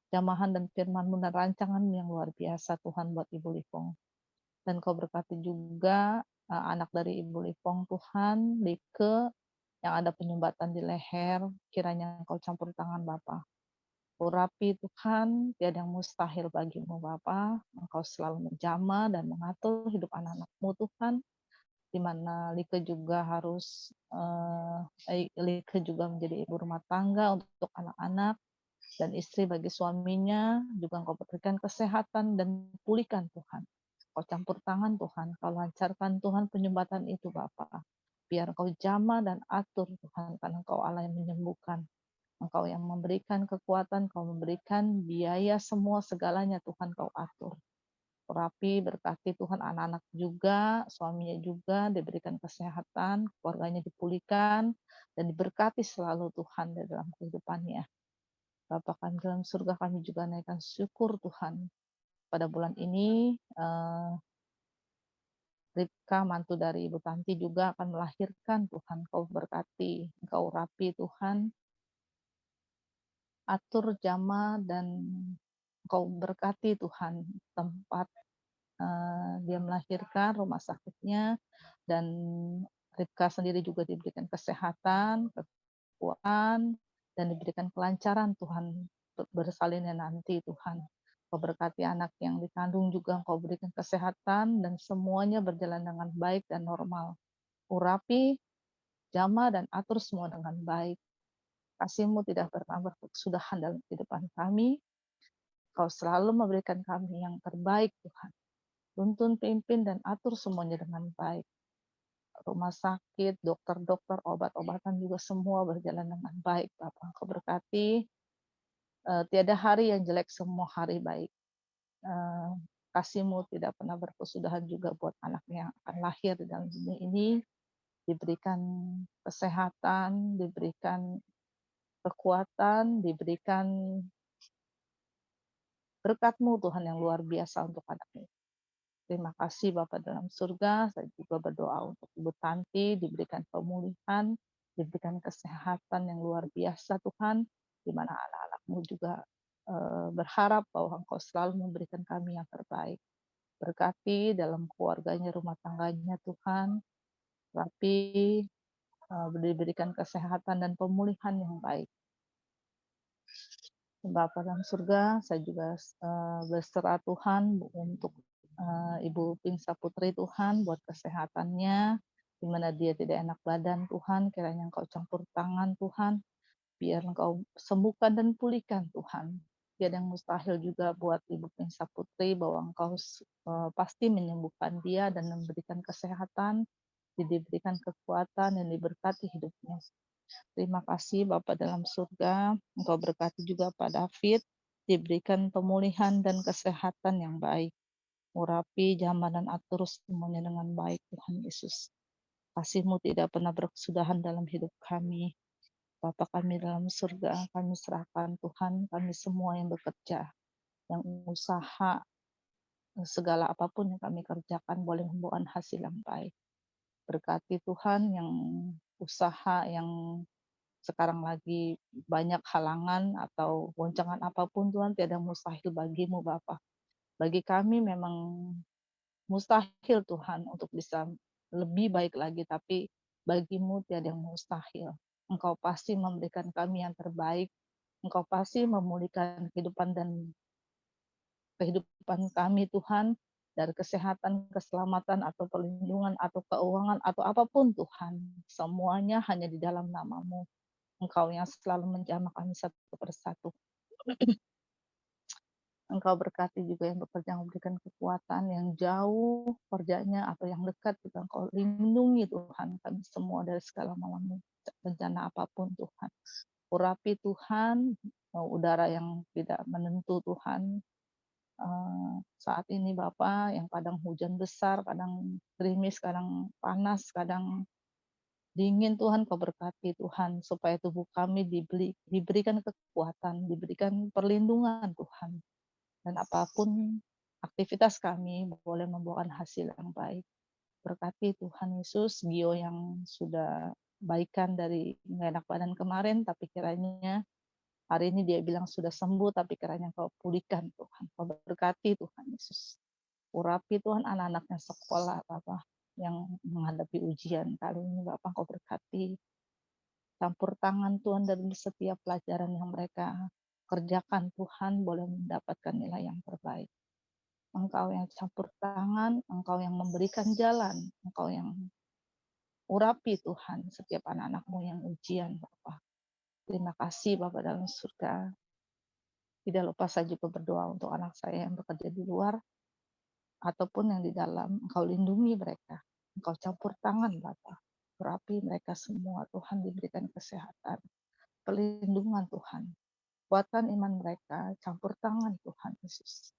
jamahan dan firman-Mu dan rancangan yang luar biasa Tuhan buat Ibu Lipong. Dan Kau berkati juga anak dari Ibu Lipong Tuhan, Dike, yang ada penyumbatan di leher, kiranya Engkau campur tangan Bapa. Urapi Tuhan, tiada yang mustahil bagimu Bapa. Engkau selalu menjamah dan mengatur hidup anak-anak-Mu Tuhan, di mana Like juga harus Like juga menjadi ibu rumah tangga untuk anak-anak dan istri bagi suaminya. Juga Engkau berikan kesehatan dan pulihkan Tuhan. Kau campur tangan Tuhan, Kau lancarkan Tuhan penyumbatan itu Bapa. Biar Engkau jamah dan atur Tuhan, karena Engkau Allah yang menyembuhkan. Engkau yang memberikan kekuatan, Kau memberikan biaya semua segalanya Tuhan Kau atur. Rapi, berkati Tuhan anak-anak juga, suaminya juga diberikan kesehatan, keluarganya dipulihkan, dan diberkati selalu Tuhan di dalam kehidupannya. Bapa kami dalam surga, kami juga naikkan syukur Tuhan. Pada bulan ini, Ripka, mantu dari Ibu Tanti juga akan melahirkan Tuhan. Kau berkati, Engkau rapi Tuhan, atur jamaah dan Kau berkati Tuhan tempat dia melahirkan, rumah sakitnya, dan Ripka sendiri juga diberikan kesehatan, kekuatan, dan diberikan kelancaran Tuhan bersalinnya nanti Tuhan. Kau berkati anak yang dikandung juga, Kau berikan kesehatan dan semuanya berjalan dengan baik dan normal. Urapi, jamaah dan atur semua dengan baik. Kasih-Mu tidak pernah berkesudahan dalam kehidupan kami. Kau selalu memberikan kami yang terbaik Tuhan. Tuntun, pimpin, dan atur semuanya dengan baik. Rumah sakit, dokter-dokter, obat-obatan juga semua berjalan dengan baik Bapak. Kau berkati, tiada hari yang jelek, semua hari baik. Kasih-Mu tidak pernah berkesudahan juga buat anaknya yang akan lahir di dalam dunia ini. Diberikan kesehatan, diberikan kekuatan, diberikan berkat-Mu Tuhan yang luar biasa untuk anaknya. Terima kasih Bapak dalam surga. Saya juga berdoa untuk Ibu Tanti, diberikan pemulihan, diberikan kesehatan yang luar biasa Tuhan, di mana anak-anak-Mu juga berharap bahwa Engkau selalu memberikan kami yang terbaik. Berkati dalam keluarganya, rumah tangganya Tuhan, rapi, diberikan kesehatan dan pemulihan yang baik. Bapa dalam surga, saya juga berserah Tuhan untuk Ibu Pinsa Putri Tuhan buat kesehatannya, di mana dia tidak enak badan Tuhan, kiranya Engkau campur tangan Tuhan, biar Engkau sembuhkan dan pulihkan Tuhan. Tiada yang mustahil juga buat Ibu Pinsa Putri, bahwa Engkau pasti menyembuhkan dia dan memberikan kesehatan, diberikan kekuatan dan diberkati hidupnya. Terima kasih Bapa dalam surga, Engkau berkati juga Pak David, diberikan pemulihan dan kesehatan yang baik. Urapi, jamah, dan atur semuanya dengan baik Tuhan Yesus. Kasih-Mu tidak pernah berkesudahan dalam hidup kami. Bapa kami dalam surga, kami serahkan Tuhan, kami semua yang bekerja, yang usaha, segala apapun yang kami kerjakan boleh membawa hasil yang baik. Berkati Tuhan yang usaha, yang sekarang lagi banyak halangan atau goncangan apapun Tuhan, tiada mustahil bagimu Bapa. Bagi kami memang mustahil Tuhan untuk bisa lebih baik lagi, tapi bagimu tiada yang mustahil. Engkau pasti memberikan kami yang terbaik. Engkau pasti memulihkan kehidupan kami Tuhan, dari kesehatan, keselamatan, atau perlindungan, atau keuangan, atau apapun Tuhan. Semuanya hanya di dalam nama-Mu. Engkau yang selalu menjamah kami satu persatu. Engkau berkati juga yang bekerja, memberikan kekuatan yang jauh kerjanya atau yang dekat juga. Engkau lindungi Tuhan kami semua dari segala macam bencana apapun Tuhan. Urapi Tuhan udara yang tidak menentu Tuhan. Saat ini Bapa, yang kadang hujan besar, kadang gerimis, kadang panas, kadang dingin Tuhan, Kau berkati Tuhan, supaya tubuh kami diberikan kekuatan, diberikan perlindungan Tuhan. Dan apapun aktivitas kami boleh membuahkan hasil yang baik. Berkati Tuhan Yesus, Gio yang sudah baikan dari nggak enak badan kemarin, tapi kiranya hari ini dia bilang sudah sembuh, tapi kiranya Kau pulihkan Tuhan. Kau berkati Tuhan Yesus. Urapi Tuhan anak-anaknya sekolah, Bapak, yang menghadapi ujian kali ini, Bapak, Kau berkati. Campur tangan Tuhan dari setiap pelajaran yang mereka kerjakan, Tuhan boleh mendapatkan nilai yang terbaik. Engkau yang campur tangan, Engkau yang memberikan jalan, Engkau yang urapi Tuhan setiap anak-anak-Mu yang ujian, Bapak. Terima kasih Bapak dalam surga. Tidak lupa saya juga berdoa untuk anak saya yang bekerja di luar, ataupun yang di dalam. Engkau lindungi mereka. Engkau campur tangan Bapak. Urapi mereka semua, Tuhan, diberikan kesehatan, perlindungan Tuhan. Kuatkan iman mereka, campur tangan Tuhan Yesus.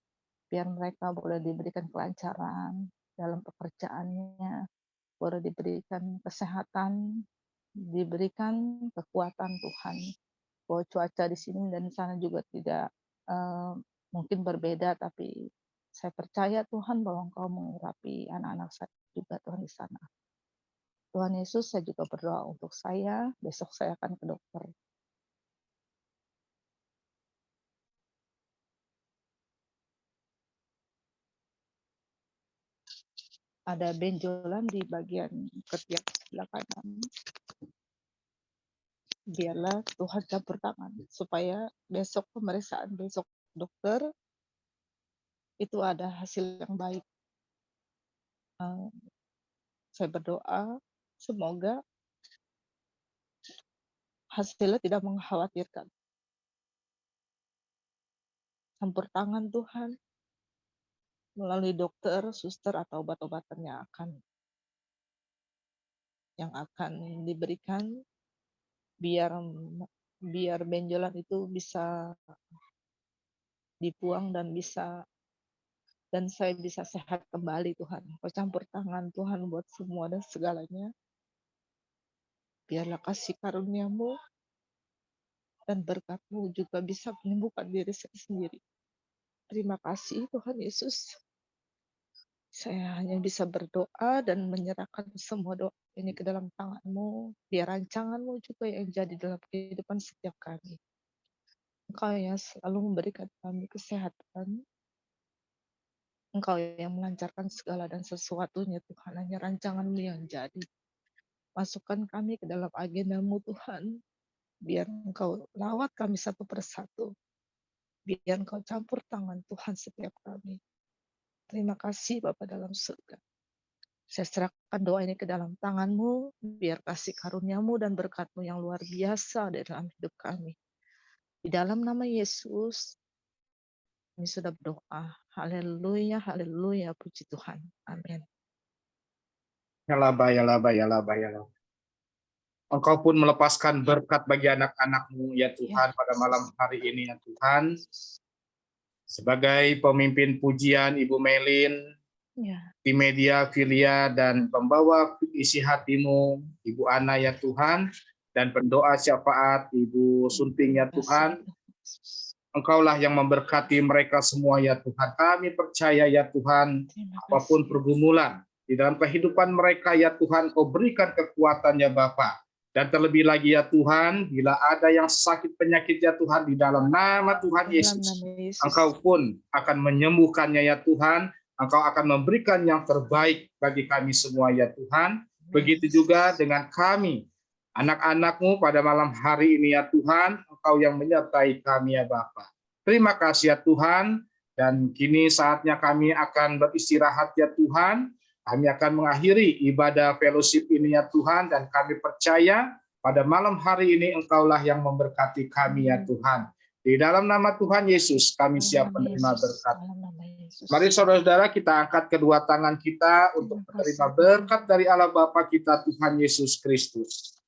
Biar mereka boleh diberikan kelancaran dalam pekerjaannya, boleh diberikan kesehatan, diberikan kekuatan Tuhan. Bahwa cuaca di sini dan di sana juga tidak mungkin berbeda, tapi saya percaya Tuhan bahwa Engkau mengurapi anak-anak saya juga Tuhan di sana. Tuhan Yesus, saya juga berdoa untuk saya, besok saya akan ke dokter. Ada benjolan di bagian ketiak sebelah kanan. Biarlah Tuhan campur tangan supaya besok pemeriksaan besok dokter itu ada hasil yang baik. Saya berdoa semoga hasilnya tidak mengkhawatirkan. Campur tangan Tuhan melalui dokter, suster, atau obat-obatan yang akan diberikan biar benjolan itu bisa dibuang dan saya bisa sehat kembali Tuhan. Kau campur tangan Tuhan buat semua dan segalanya. Biarlah kasih karunia-Mu dan berkat-Mu juga bisa menyembuhkan diri saya sendiri. Terima kasih Tuhan Yesus. Saya hanya bisa berdoa dan menyerahkan semua doa ini ke dalam tangan-Mu. Biar rancangan-Mu juga yang jadi dalam kehidupan setiap kami. Engkau yang selalu memberikan kami kesehatan. Engkau yang melancarkan segala dan sesuatunya Tuhan. Hanya rancangan-Mu yang jadi. Masukkan kami ke dalam agenda-Mu Tuhan. Biar Engkau lawat kami satu persatu. Biar Engkau campur tangan Tuhan setiap kami. Terima kasih Bapa dalam surga. Saya serahkan doa ini ke dalam tangan-Mu. Biar kasih karunia-Mu dan berkat-Mu yang luar biasa di dalam hidup kami. Di dalam nama Yesus, kami sudah berdoa. Haleluya, haleluya, puji Tuhan. Amin. Yalaba, yalaba, yalaba, yalaba. Engkau pun melepaskan berkat bagi anak-anak-Mu, ya Tuhan, pada malam hari ini, ya Tuhan. Sebagai pemimpin pujian Ibu Melin, di media Filia, dan pembawa isi hati-Mu, Ibu Ana, ya Tuhan, dan pendoa syafaat Ibu Sunting, ya Tuhan. Engkaulah yang memberkati mereka semua, ya Tuhan. Kami percaya, ya Tuhan, apapun pergumulan di dalam kehidupan mereka, ya Tuhan, Kau berikan kekuatan, ya Bapa. Dan terlebih lagi ya Tuhan, bila ada yang sakit penyakit ya Tuhan, di dalam nama Tuhan Yesus, Engkau pun akan menyembuhkannya ya Tuhan. Engkau akan memberikan yang terbaik bagi kami semua ya Tuhan. Begitu juga dengan kami, anak-anak-Mu pada malam hari ini ya Tuhan, Engkau yang menyertai kami ya Bapa. Terima kasih ya Tuhan, dan kini saatnya kami akan beristirahat ya Tuhan. Kami akan mengakhiri ibadah fellowship ini ya Tuhan, dan kami percaya pada malam hari ini Engkaulah yang memberkati kami ya Tuhan. Di dalam nama Tuhan Yesus kami siap menerima berkat. Mari saudara-saudara kita angkat kedua tangan kita untuk menerima berkat dari Allah Bapa kita Tuhan Yesus Kristus.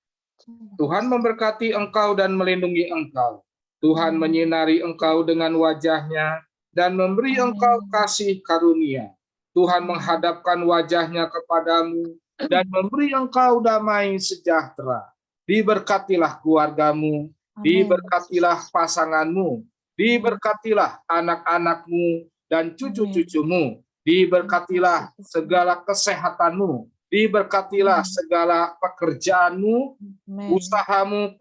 Tuhan memberkati engkau dan melindungi engkau. Tuhan menyinari engkau dengan wajah-Nya dan memberi engkau kasih karunia. Tuhan menghadapkan wajah-Nya kepadamu dan memberi engkau damai sejahtera. Diberkatilah keluargamu, diberkatilah pasanganmu, diberkatilah anak-anakmu dan cucu-cucumu, diberkatilah segala kesehatanmu, diberkatilah segala pekerjaanmu, usahamu,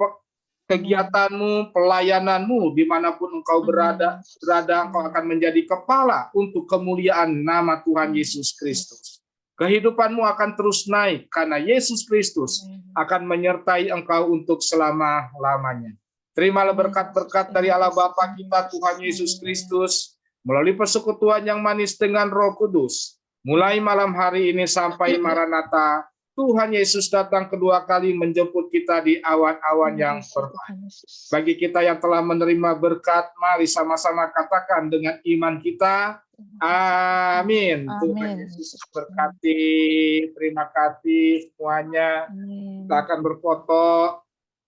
kegiatanmu, pelayananmu, dimanapun engkau berada, engkau akan menjadi kepala untuk kemuliaan nama Tuhan Yesus Kristus. Kehidupanmu akan terus naik, karena Yesus Kristus akan menyertai engkau untuk selama-lamanya. Terimalah berkat-berkat dari Allah Bapa kita, Tuhan Yesus Kristus, melalui persekutuan yang manis dengan Roh Kudus, mulai malam hari ini sampai Maranatha, Tuhan Yesus datang kedua kali menjemput kita di awan-awan yang berbahagia. Bagi kita yang telah menerima berkat, mari sama-sama katakan dengan iman kita, amin. Tuhan Yesus berkati. Terima kasih semuanya. Kita akan berfoto.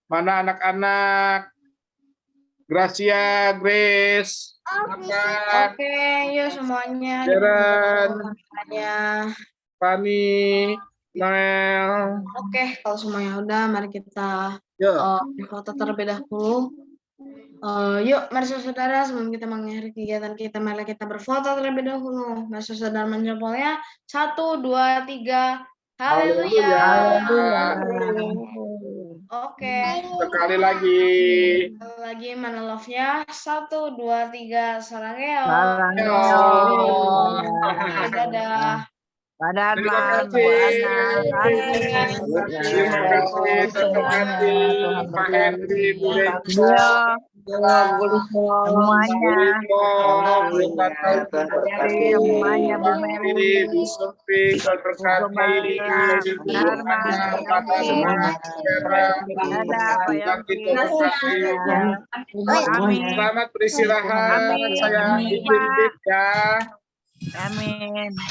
Mana anak-anak? Gracia, Grace. Oke, yuk semuanya. Jeren, Fani, Noel. Oke, kalau semuanya udah, mari kita foto terlebih dahulu. Yuk, mari saudara, sebelum kita mengakhiri kegiatan kita, mari kita berfoto terlebih dahulu. Mari saudara menjempolnya. 1, 2, 3. Haleluya. Oke. Sekali lagi. Sekali lagi, mana love-nya? 1, 2, 3. Sarangeo. Dadah. Dadah, terima kasih. Terima kasih Pak Henry, Bu Reza, semuanya, semuanya Bu Mary, Bu Sophie, berkati, selamat beristirahat. Saya izin ya. Amin.